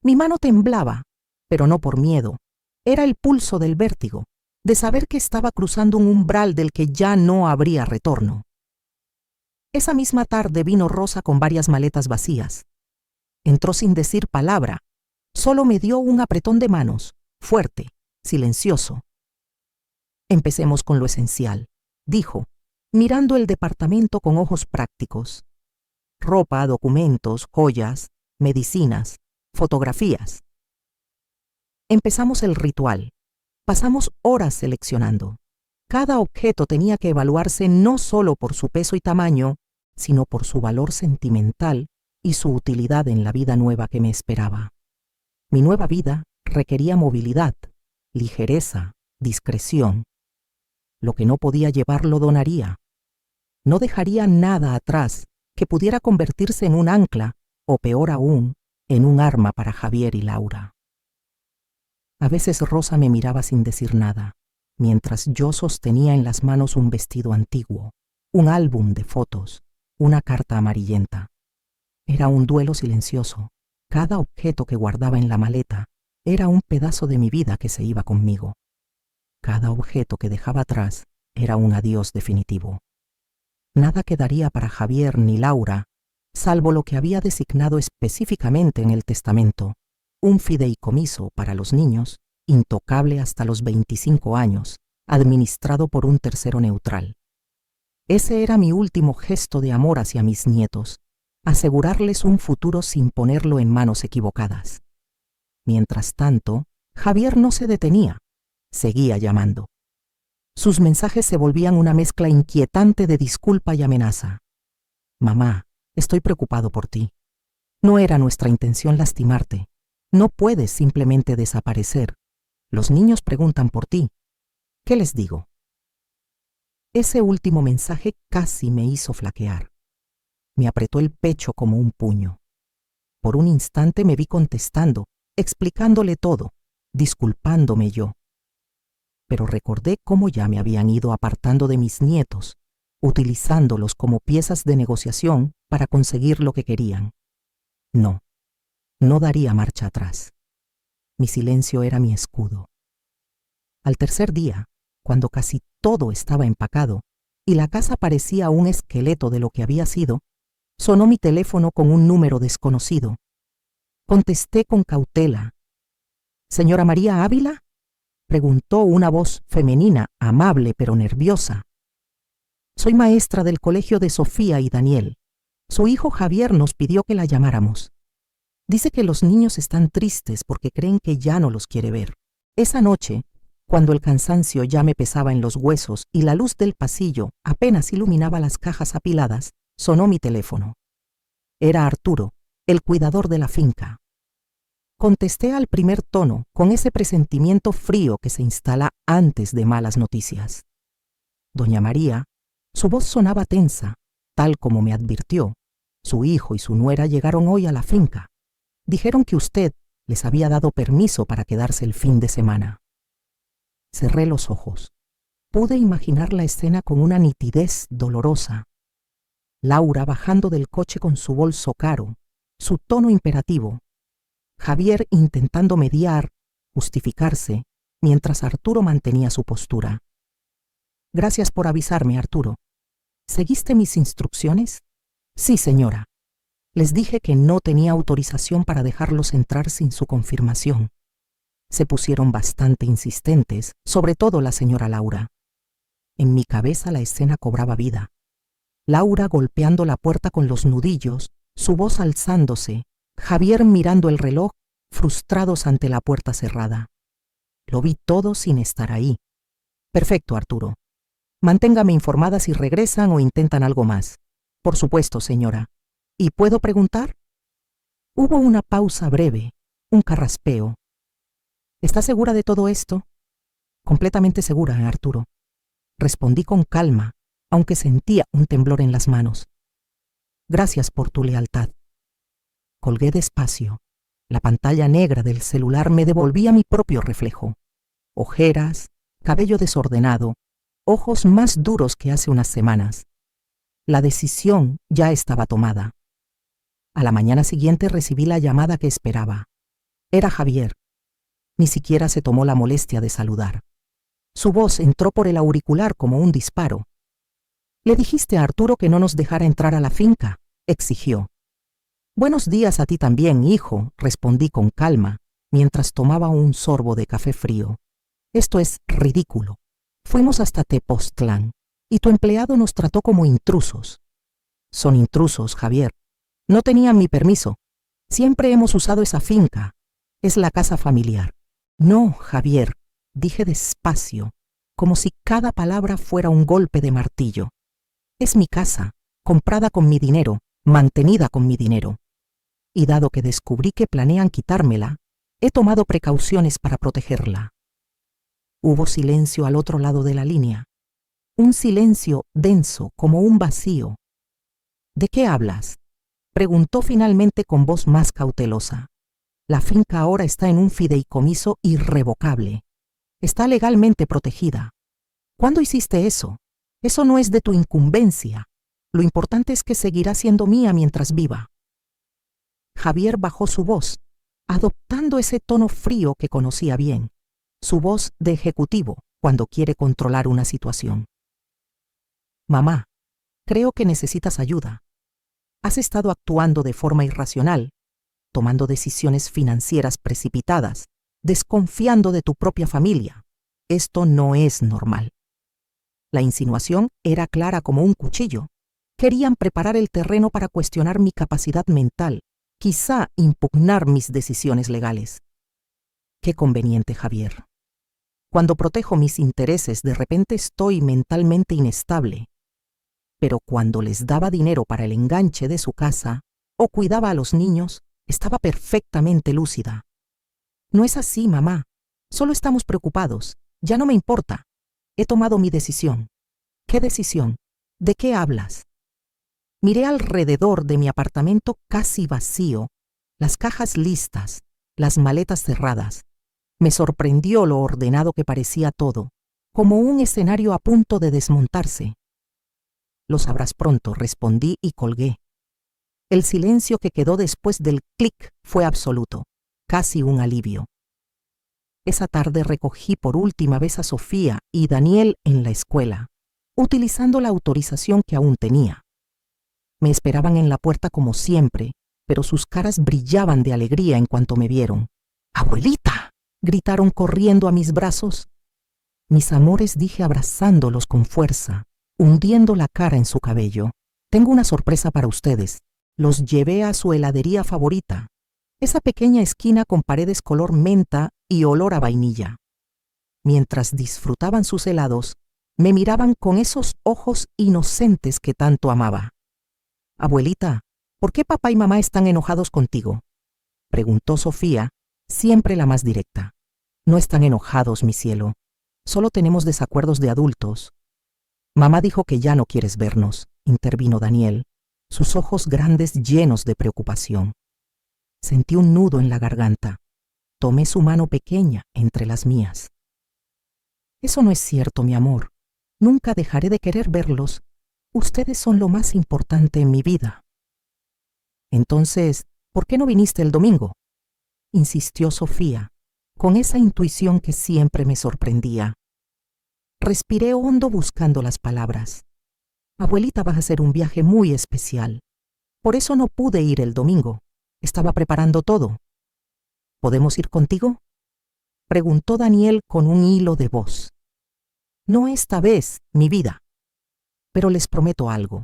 Mi mano temblaba, pero no por miedo. Era el pulso del vértigo, de saber que estaba cruzando un umbral del que ya no habría retorno. Esa misma tarde vino Rosa con varias maletas vacías. Entró sin decir palabra, solo me dio un apretón de manos, fuerte, silencioso. Empecemos con lo esencial, dijo, mirando el departamento con ojos prácticos. Ropa, documentos, joyas, medicinas, fotografías. Empezamos el ritual. Pasamos horas seleccionando. Cada objeto tenía que evaluarse no solo por su peso y tamaño, sino por su valor sentimental y su utilidad en la vida nueva que me esperaba. Mi nueva vida requería movilidad, ligereza, discreción. Lo que no podía llevar lo donaría. No dejaría nada atrás que pudiera convertirse en un ancla, o peor aún, en un arma para Javier y Laura. A veces Rosa me miraba sin decir nada, mientras yo sostenía en las manos un vestido antiguo, un álbum de fotos, una carta amarillenta. Era un duelo silencioso. Cada objeto que guardaba en la maleta era un pedazo de mi vida que se iba conmigo. Cada objeto que dejaba atrás era un adiós definitivo. Nada quedaría para Javier ni Laura, salvo lo que había designado específicamente en el testamento, un fideicomiso para los niños, intocable hasta los 25 años, administrado por un tercero neutral. Ese era mi último gesto de amor hacia mis nietos, asegurarles un futuro sin ponerlo en manos equivocadas. Mientras tanto, Javier no se detenía, seguía llamando. Sus mensajes se volvían una mezcla inquietante de disculpa y amenaza. Mamá, estoy preocupado por ti. No era nuestra intención lastimarte. No puedes simplemente desaparecer. Los niños preguntan por ti. ¿Qué les digo? Ese último mensaje casi me hizo flaquear. Me apretó el pecho como un puño. Por un instante me vi contestando, explicándole todo, disculpándome yo. Pero recordé cómo ya me habían ido apartando de mis nietos, utilizándolos como piezas de negociación para conseguir lo que querían. No daría marcha atrás. Mi silencio era mi escudo. Al tercer día, cuando casi todo estaba empacado y la casa parecía un esqueleto de lo que había sido, sonó mi teléfono con un número desconocido. Contesté con cautela. ¿Señora María Ávila?, preguntó una voz femenina, amable pero nerviosa. Soy maestra del colegio de Sofía y Daniel. Su hijo Javier nos pidió que la llamáramos. Dice que los niños están tristes porque creen que ya no los quiere ver. Esa noche, cuando el cansancio ya me pesaba en los huesos y la luz del pasillo apenas iluminaba las cajas apiladas, sonó mi teléfono. Era Arturo, el cuidador de la finca. Contesté al primer tono, con ese presentimiento frío que se instala antes de malas noticias. Doña María, su voz sonaba tensa, tal como me advirtió. Su hijo y su nuera llegaron hoy a la finca. Dijeron que usted les había dado permiso para quedarse el fin de semana. Cerré los ojos. Pude imaginar la escena con una nitidez dolorosa. Laura bajando del coche con su bolso caro, su tono imperativo. Javier intentando mediar, justificarse, mientras Arturo mantenía su postura. Gracias por avisarme, Arturo. ¿Seguiste mis instrucciones? Sí, señora. Les dije que no tenía autorización para dejarlos entrar sin su confirmación. Se pusieron bastante insistentes, sobre todo la señora Laura. En mi cabeza la escena cobraba vida. Laura golpeando la puerta con los nudillos, su voz alzándose, Javier mirando el reloj, frustrados ante la puerta cerrada. Lo vi todo sin estar ahí. Perfecto, Arturo. Manténgame informada si regresan o intentan algo más. Por supuesto, señora. ¿Y puedo preguntar? Hubo una pausa breve, un carraspeo. ¿Está segura de todo esto? Completamente segura, Arturo. Respondí con calma, aunque sentía un temblor en las manos. Gracias por tu lealtad. Colgué despacio. La pantalla negra del celular me devolvía mi propio reflejo. Ojeras, cabello desordenado, ojos más duros que hace unas semanas. La decisión ya estaba tomada. A la mañana siguiente recibí la llamada que esperaba. Era Javier. Ni siquiera se tomó la molestia de saludar. Su voz entró por el auricular como un disparo. «¿Le dijiste a Arturo que no nos dejara entrar a la finca?», exigió. «Buenos días a ti también, hijo», respondí con calma, mientras tomaba un sorbo de café frío. «Esto es ridículo. Fuimos hasta Tepoztlán, y tu empleado nos trató como intrusos». «Son intrusos, Javier. No tenían mi permiso. Siempre hemos usado esa finca. Es la casa familiar». «No, Javier», dije despacio, como si cada palabra fuera un golpe de martillo. «Es mi casa, comprada con mi dinero, mantenida con mi dinero. Y dado que descubrí que planean quitármela, he tomado precauciones para protegerla». Hubo silencio al otro lado de la línea. Un silencio denso como un vacío. ¿De qué hablas?, preguntó finalmente con voz más cautelosa. La finca ahora está en un fideicomiso irrevocable. Está legalmente protegida. ¿Cuándo hiciste eso? Eso no es de tu incumbencia. Lo importante es que seguirá siendo mía mientras viva. Javier bajó su voz, adoptando ese tono frío que conocía bien, su voz de ejecutivo cuando quiere controlar una situación. Mamá, creo que necesitas ayuda. Has estado actuando de forma irracional, tomando decisiones financieras precipitadas, desconfiando de tu propia familia. Esto no es normal. La insinuación era clara como un cuchillo. Querían preparar el terreno para cuestionar mi capacidad mental, quizá impugnar mis decisiones legales. Qué conveniente, Javier. Cuando protejo mis intereses, de repente estoy mentalmente inestable. Pero cuando les daba dinero para el enganche de su casa o cuidaba a los niños, estaba perfectamente lúcida. No es así, mamá. Solo estamos preocupados. Ya no me importa. He tomado mi decisión. ¿Qué decisión? ¿De qué hablas? Miré alrededor de mi apartamento casi vacío, las cajas listas, las maletas cerradas. Me sorprendió lo ordenado que parecía todo, como un escenario a punto de desmontarse. Lo sabrás pronto, respondí y colgué. El silencio que quedó después del clic fue absoluto, casi un alivio. Esa tarde recogí por última vez a Sofía y Daniel en la escuela, utilizando la autorización que aún tenía. Me esperaban en la puerta como siempre, pero sus caras brillaban de alegría en cuanto me vieron. ¡Abuelita!, gritaron corriendo a mis brazos. Mis amores, dije abrazándolos con fuerza, hundiendo la cara en su cabello. Tengo una sorpresa para ustedes. Los llevé a su heladería favorita, esa pequeña esquina con paredes color menta y olor a vainilla. Mientras disfrutaban sus helados, me miraban con esos ojos inocentes que tanto amaba. Abuelita, ¿por qué papá y mamá están enojados contigo?, preguntó Sofía, siempre la más directa. No están enojados, mi cielo. Solo tenemos desacuerdos de adultos. Mamá dijo que ya no quieres vernos, intervino Daniel, sus ojos grandes llenos de preocupación. Sentí un nudo en la garganta. Tomé su mano pequeña entre las mías. Eso no es cierto, mi amor. Nunca dejaré de querer verlos. Ustedes son lo más importante en mi vida. Entonces, ¿por qué no viniste el domingo?, insistió Sofía, con esa intuición que siempre me sorprendía. Respiré hondo buscando las palabras. Abuelita, va a ser un viaje muy especial. Por eso no pude ir el domingo. Estaba preparando todo. ¿Podemos ir contigo?, preguntó Daniel con un hilo de voz. No esta vez, mi vida. Pero les prometo algo.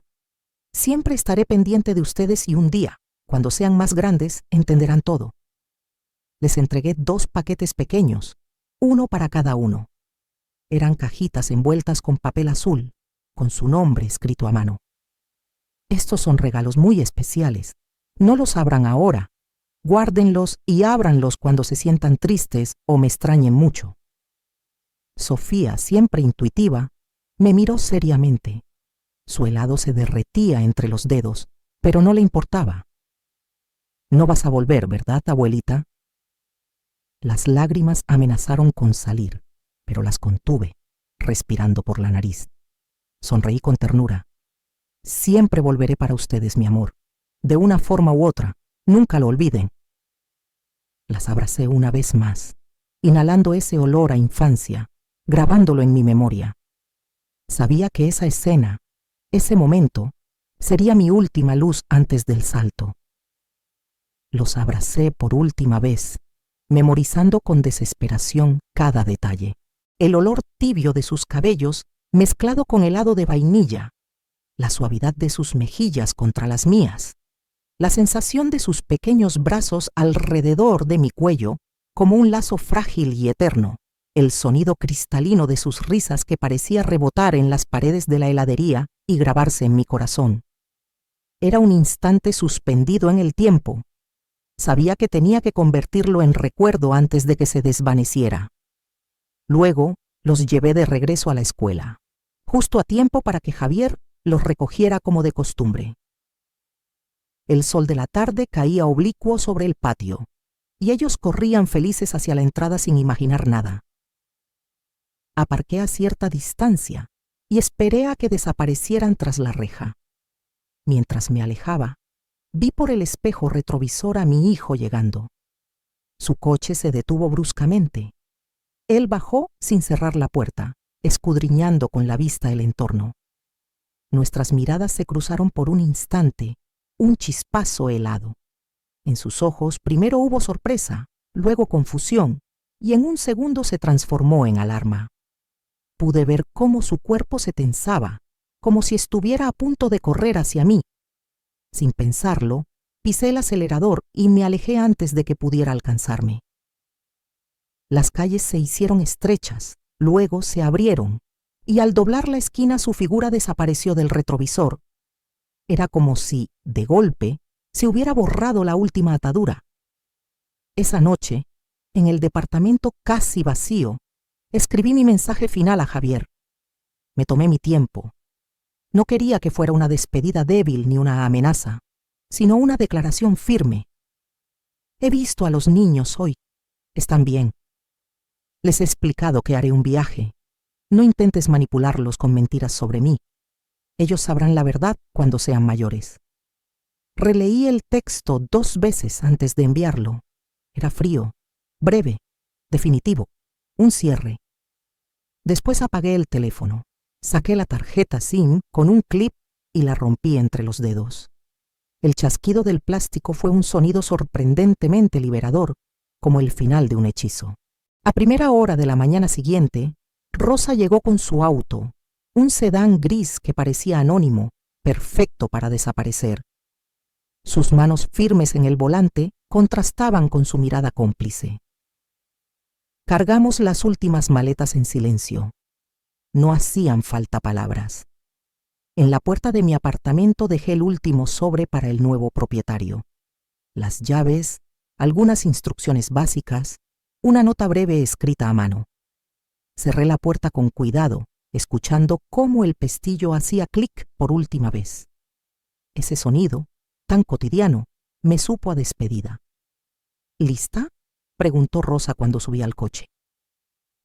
Siempre estaré pendiente de ustedes y un día, cuando sean más grandes, entenderán todo. Les entregué 2 paquetes pequeños, uno para cada uno. Eran cajitas envueltas con papel azul, con su nombre escrito a mano. Estos son regalos muy especiales. No los abran ahora. Guárdenlos y ábranlos cuando se sientan tristes o me extrañen mucho. Sofía, siempre intuitiva, me miró seriamente. Su helado se derretía entre los dedos, pero no le importaba. No vas a volver, ¿verdad, abuelita? Las lágrimas amenazaron con salir, pero las contuve, respirando por la nariz. Sonreí con ternura. Siempre volveré para ustedes, mi amor. De una forma u otra, nunca lo olviden. Las abracé una vez más, inhalando ese olor a infancia, grabándolo en mi memoria. Sabía que esa escena, ese momento, sería mi última luz antes del salto. Los abracé por última vez, memorizando con desesperación cada detalle. El olor tibio de sus cabellos mezclado con helado de vainilla, la suavidad de sus mejillas contra las mías, la sensación de sus pequeños brazos alrededor de mi cuello como un lazo frágil y eterno, el sonido cristalino de sus risas que parecía rebotar en las paredes de la heladería y grabarse en mi corazón. Era un instante suspendido en el tiempo. Sabía que tenía que convertirlo en recuerdo antes de que se desvaneciera. Luego los llevé de regreso a la escuela. justo a tiempo para que Javier los recogiera como de costumbre. El sol de la tarde caía oblicuo sobre el patio, y ellos corrían felices hacia la entrada sin imaginar nada. Aparqué a cierta distancia y esperé a que desaparecieran tras la reja. Mientras me alejaba, vi por el espejo retrovisor a mi hijo llegando. Su coche se detuvo bruscamente. Él bajó sin cerrar la puerta, escudriñando con la vista el entorno. Nuestras miradas se cruzaron por un instante, un chispazo helado. En sus ojos primero hubo sorpresa, luego confusión, y en un segundo se transformó en alarma. Pude ver cómo su cuerpo se tensaba, como si estuviera a punto de correr hacia mí. Sin pensarlo, pisé el acelerador y me alejé antes de que pudiera alcanzarme. Las calles se hicieron estrechas, luego se abrieron, y al doblar la esquina su figura desapareció del retrovisor. Era como si, de golpe, se hubiera borrado la última atadura. Esa noche, en el departamento casi vacío, escribí mi mensaje final a Javier. Me tomé mi tiempo. No quería que fuera una despedida débil ni una amenaza, sino una declaración firme. He visto a los niños hoy. Están bien. Les he explicado que haré un viaje. No intentes manipularlos con mentiras sobre mí. Ellos sabrán la verdad cuando sean mayores. Releí el texto 2 veces antes de enviarlo. Era frío, breve, definitivo, un cierre. Después apagué el teléfono, saqué la tarjeta SIM con un clip y la rompí entre los dedos. El chasquido del plástico fue un sonido sorprendentemente liberador, como el final de un hechizo. A primera hora de la mañana siguiente, Rosa llegó con su auto, un sedán gris que parecía anónimo, perfecto para desaparecer. Sus manos firmes en el volante contrastaban con su mirada cómplice. Cargamos las últimas maletas en silencio. No hacían falta palabras. En la puerta de mi apartamento dejé el último sobre para el nuevo propietario. Las llaves, algunas instrucciones básicas, una nota breve escrita a mano. Cerré la puerta con cuidado, escuchando cómo el pestillo hacía clic por última vez. Ese sonido, tan cotidiano, me supo a despedida. ¿Lista?, preguntó Rosa cuando subí al coche.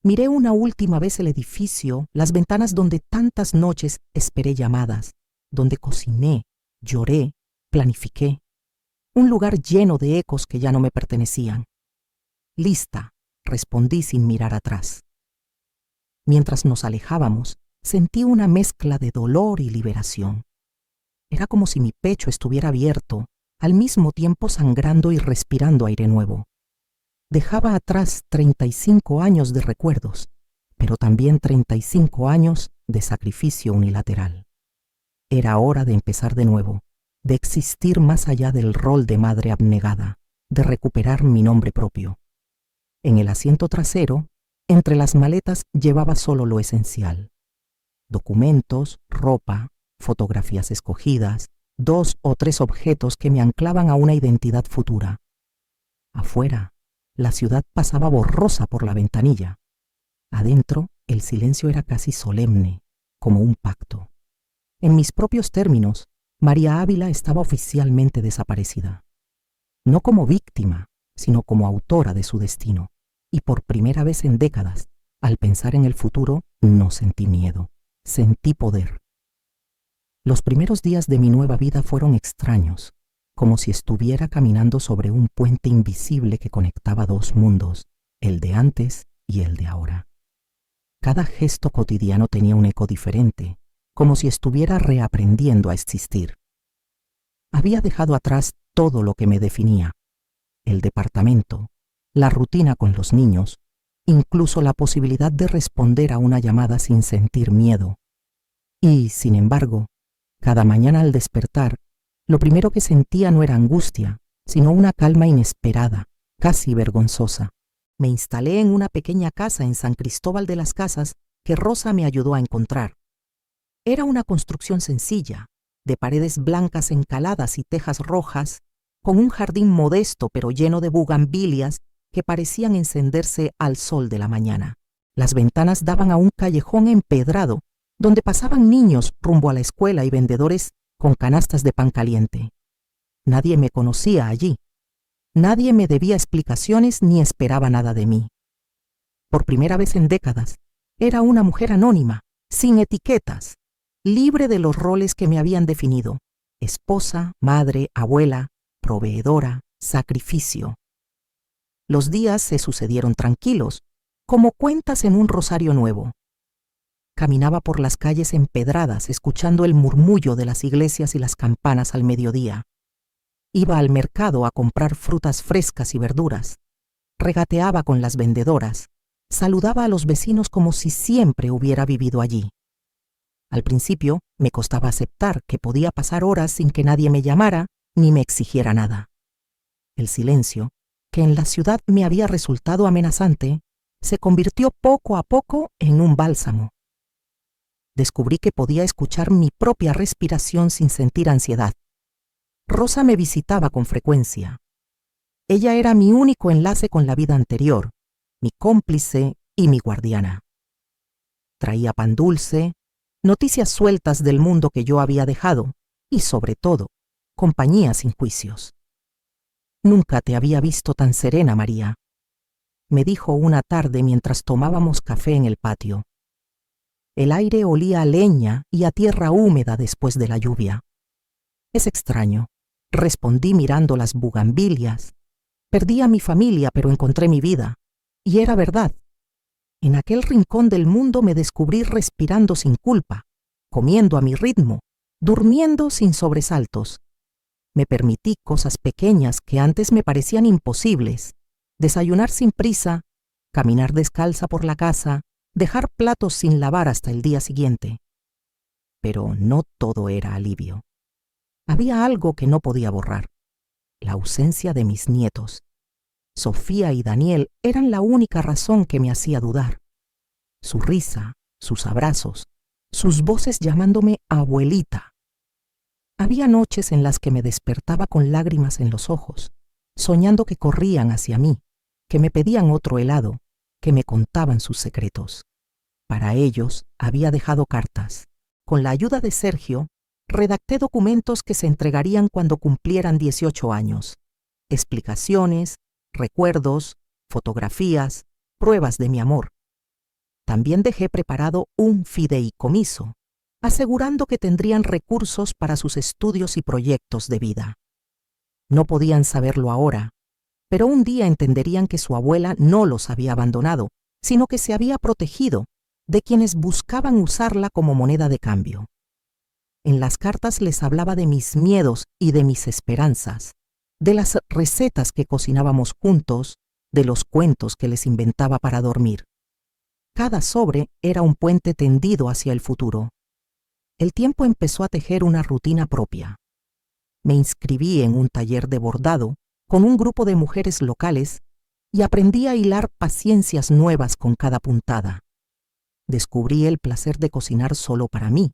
Miré una última vez el edificio, las ventanas donde tantas noches esperé llamadas, donde cociné, lloré, planifiqué. Un lugar lleno de ecos que ya no me pertenecían. Lista, respondí sin mirar atrás. Mientras nos alejábamos, sentí una mezcla de dolor y liberación. Era como si mi pecho estuviera abierto, al mismo tiempo sangrando y respirando aire nuevo. Dejaba atrás 35 años de recuerdos, pero también 35 años de sacrificio unilateral. Era hora de empezar de nuevo, de existir más allá del rol de madre abnegada, de recuperar mi nombre propio. En el asiento trasero, entre las maletas llevaba solo lo esencial. Documentos, ropa, fotografías escogidas, 2 o 3 objetos que me anclaban a una identidad futura. Afuera, la ciudad pasaba borrosa por la ventanilla. Adentro, el silencio era casi solemne, como un pacto. En mis propios términos, María Ávila estaba oficialmente desaparecida. No como víctima, sino como autora de su destino. Y por primera vez en décadas, al pensar en el futuro, no sentí miedo, sentí poder. Los primeros días de mi nueva vida fueron extraños, como si estuviera caminando sobre un puente invisible que conectaba 2 mundos, el de antes y el de ahora. Cada gesto cotidiano tenía un eco diferente, como si estuviera reaprendiendo a existir. Había dejado atrás todo lo que me definía: el departamento, la rutina con los niños, incluso la posibilidad de responder a una llamada sin sentir miedo. Y, sin embargo, cada mañana al despertar, lo primero que sentía no era angustia, sino una calma inesperada, casi vergonzosa. Me instalé en una pequeña casa en San Cristóbal de las Casas que Rosa me ayudó a encontrar. Era una construcción sencilla, de paredes blancas encaladas y tejas rojas, con un jardín modesto pero lleno de bugambilias que parecían encenderse al sol de la mañana. Las ventanas daban a un callejón empedrado, donde pasaban niños rumbo a la escuela y vendedores con canastas de pan caliente. Nadie me conocía allí. Nadie me debía explicaciones ni esperaba nada de mí. Por primera vez en décadas, era una mujer anónima, sin etiquetas, libre de los roles que me habían definido: esposa, madre, abuela, proveedora, sacrificio. Los días se sucedieron tranquilos, como cuentas en un rosario nuevo. Caminaba por las calles empedradas, escuchando el murmullo de las iglesias y las campanas al mediodía. Iba al mercado a comprar frutas frescas y verduras. Regateaba con las vendedoras. Saludaba a los vecinos como si siempre hubiera vivido allí. Al principio me costaba aceptar que podía pasar horas sin que nadie me llamara ni me exigiera nada. El silencio, que en la ciudad me había resultado amenazante, se convirtió poco a poco en un bálsamo. Descubrí que podía escuchar mi propia respiración sin sentir ansiedad. Rosa me visitaba con frecuencia. Ella era mi único enlace con la vida anterior, mi cómplice y mi guardiana. Traía pan dulce, noticias sueltas del mundo que yo había dejado y, sobre todo, compañía sin juicios. «Nunca te había visto tan serena, María», me dijo una tarde mientras tomábamos café en el patio. El aire olía a leña y a tierra húmeda después de la lluvia. «Es extraño», respondí mirando las bugambilias. «Perdí a mi familia, pero encontré mi vida». Y era verdad. En aquel rincón del mundo me descubrí respirando sin culpa, comiendo a mi ritmo, durmiendo sin sobresaltos. Me permití cosas pequeñas que antes me parecían imposibles: desayunar sin prisa, caminar descalza por la casa, dejar platos sin lavar hasta el día siguiente. Pero no todo era alivio. Había algo que no podía borrar: la ausencia de mis nietos. Sofía y Daniel eran la única razón que me hacía dudar. Su risa, sus abrazos, sus voces llamándome abuelita. Había noches en las que me despertaba con lágrimas en los ojos, soñando que corrían hacia mí, que me pedían otro helado, que me contaban sus secretos. Para ellos había dejado cartas. Con la ayuda de Sergio, redacté documentos que se entregarían cuando cumplieran 18 años. Explicaciones, recuerdos, fotografías, pruebas de mi amor. También dejé preparado un fideicomiso, asegurando que tendrían recursos para sus estudios y proyectos de vida. No podían saberlo ahora, pero un día entenderían que su abuela no los había abandonado, sino que se había protegido de quienes buscaban usarla como moneda de cambio. En las cartas les hablaba de mis miedos y de mis esperanzas, de las recetas que cocinábamos juntos, de los cuentos que les inventaba para dormir. Cada sobre era un puente tendido hacia el futuro. El tiempo empezó a tejer una rutina propia. Me inscribí en un taller de bordado con un grupo de mujeres locales y aprendí a hilar paciencias nuevas con cada puntada. Descubrí el placer de cocinar solo para mí.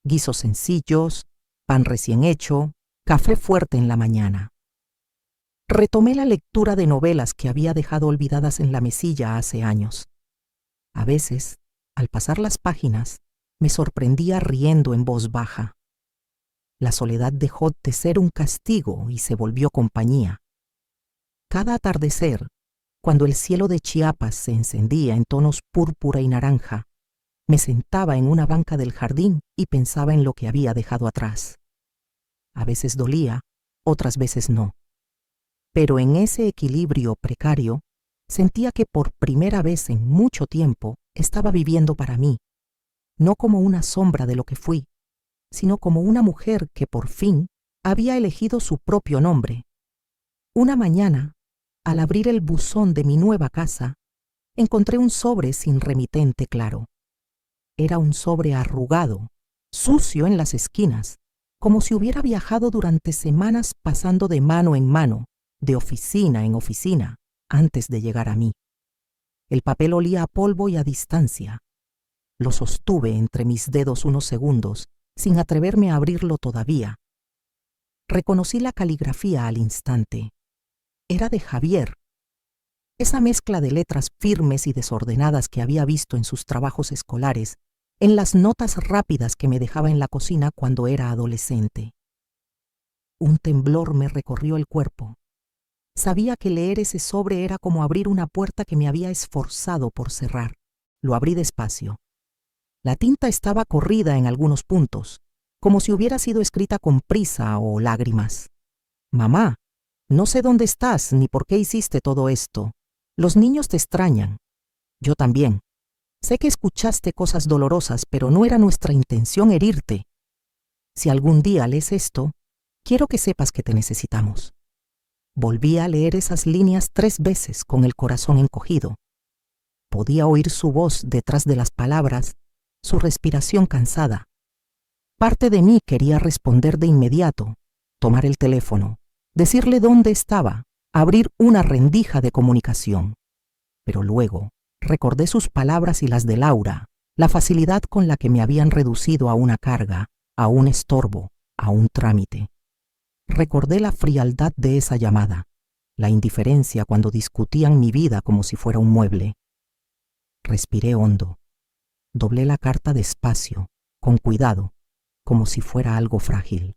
Guisos sencillos, pan recién hecho, café fuerte en la mañana. Retomé la lectura de novelas que había dejado olvidadas en la mesilla hace años. A veces, al pasar las páginas, me sorprendía riendo en voz baja. La soledad dejó de ser un castigo y se volvió compañía. Cada atardecer, cuando el cielo de Chiapas se encendía en tonos púrpura y naranja, me sentaba en una banca del jardín y pensaba en lo que había dejado atrás. A veces dolía, otras veces no. Pero en ese equilibrio precario, sentía que por primera vez en mucho tiempo estaba viviendo para mí, no como una sombra de lo que fui, sino como una mujer que por fin había elegido su propio nombre. Una mañana, al abrir el buzón de mi nueva casa, encontré un sobre sin remitente claro. Era un sobre arrugado, sucio en las esquinas, como si hubiera viajado durante semanas pasando de mano en mano, de oficina en oficina, antes de llegar a mí. El papel olía a polvo y a distancia. Lo sostuve entre mis dedos unos segundos, sin atreverme a abrirlo todavía. Reconocí la caligrafía al instante. Era de Javier. Esa mezcla de letras firmes y desordenadas que había visto en sus trabajos escolares en las notas rápidas que me dejaba en la cocina cuando era adolescente. Un temblor me recorrió el cuerpo. Sabía que leer ese sobre era como abrir una puerta que me había esforzado por cerrar. Lo abrí despacio. La tinta estaba corrida en algunos puntos, como si hubiera sido escrita con prisa o lágrimas. Mamá, no sé dónde estás ni por qué hiciste todo esto. Los niños te extrañan. Yo también. Sé que escuchaste cosas dolorosas, pero no era nuestra intención herirte. Si algún día lees esto, quiero que sepas que te necesitamos. Volví a leer esas líneas 3 veces con el corazón encogido. Podía oír su voz detrás de las palabras, su respiración cansada. Parte de mí quería responder de inmediato, tomar el teléfono, decirle dónde estaba, abrir una rendija de comunicación. Pero luego recordé sus palabras y las de Laura, la facilidad con la que me habían reducido a una carga, a un estorbo, a un trámite. Recordé la frialdad de esa llamada, la indiferencia cuando discutían mi vida como si fuera un mueble. Respiré hondo. Doblé la carta despacio, con cuidado, como si fuera algo frágil.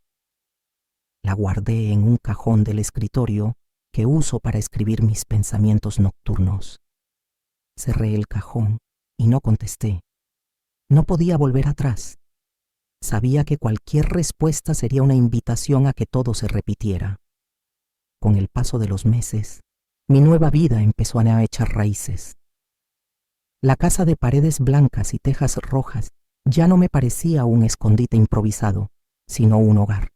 La guardé en un cajón del escritorio que uso para escribir mis pensamientos nocturnos. Cerré el cajón y no contesté. No podía volver atrás. Sabía que cualquier respuesta sería una invitación a que todo se repitiera. Con el paso de los meses, mi nueva vida empezó a echar raíces. La casa de paredes blancas y tejas rojas ya no me parecía un escondite improvisado, sino un hogar.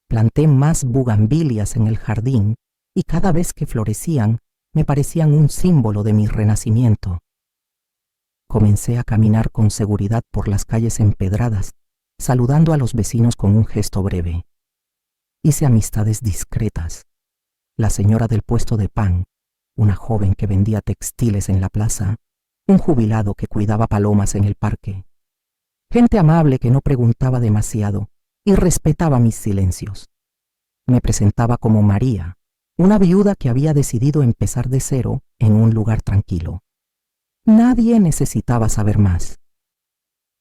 Planté más bugambilias en el jardín y cada vez que florecían me parecían un símbolo de mi renacimiento. Comencé a caminar con seguridad por las calles empedradas, saludando a los vecinos con un gesto breve. Hice amistades discretas. La señora del puesto de pan, una joven que vendía textiles en la plaza, un jubilado que cuidaba palomas en el parque. Gente amable que no preguntaba demasiado y respetaba mis silencios. Me presentaba como María, una viuda que había decidido empezar de cero en un lugar tranquilo. Nadie necesitaba saber más.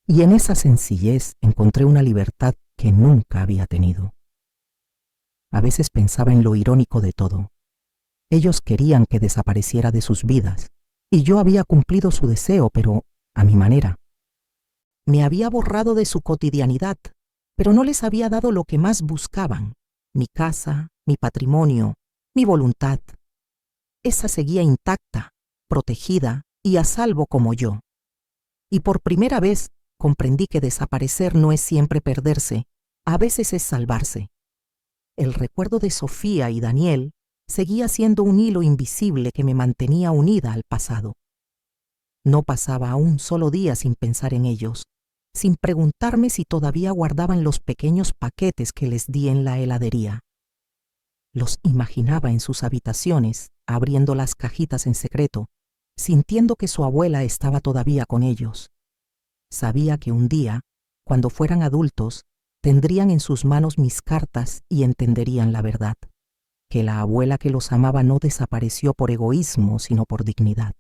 Y en esa sencillez encontré una libertad que nunca había tenido. A veces pensaba en lo irónico de todo. Ellos querían que desapareciera de sus vidas, y yo había cumplido su deseo, pero a mi manera. Me había borrado de su cotidianidad, pero no les había dado lo que más buscaban: mi casa, mi patrimonio, mi voluntad. Esa seguía intacta, protegida y a salvo como yo. Y por primera vez comprendí que desaparecer no es siempre perderse, a veces es salvarse. El recuerdo de Sofía y Daniel seguía siendo un hilo invisible que me mantenía unida al pasado. No pasaba un solo día sin pensar en ellos, sin preguntarme si todavía guardaban los pequeños paquetes que les di en la heladería. Los imaginaba en sus habitaciones, abriendo las cajitas en secreto, sintiendo que su abuela estaba todavía con ellos. Sabía que un día, cuando fueran adultos, tendrían en sus manos mis cartas y entenderían la verdad, que la abuela que los amaba no desapareció por egoísmo, sino por dignidad.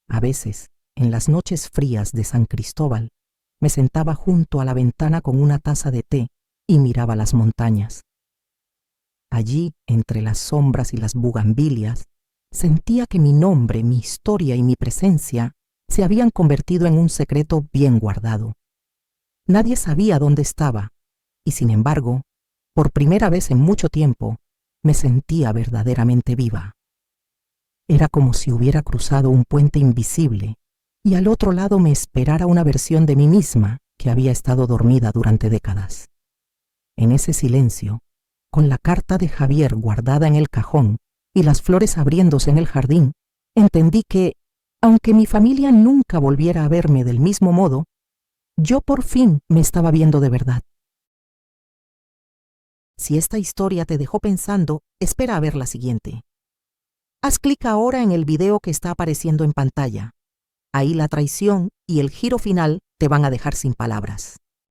A veces, en las noches frías de San Cristóbal, me sentaba junto a la ventana con una taza de té y miraba las montañas. Allí, entre las sombras y las bugambilias, sentía que mi nombre, mi historia y mi presencia se habían convertido en un secreto bien guardado. Nadie sabía dónde estaba, y sin embargo, por primera vez en mucho tiempo, me sentía verdaderamente viva. Era como si hubiera cruzado un puente invisible y al otro lado me esperara una versión de mí misma que había estado dormida durante décadas. En ese silencio, con la carta de Javier guardada en el cajón y las flores abriéndose en el jardín, entendí que, aunque mi familia nunca volviera a verme del mismo modo, yo por fin me estaba viendo de verdad. Si esta historia te dejó pensando, espera a ver la siguiente. Haz clic ahora en el video que está apareciendo en pantalla. Ahí la traición y el giro final te van a dejar sin palabras.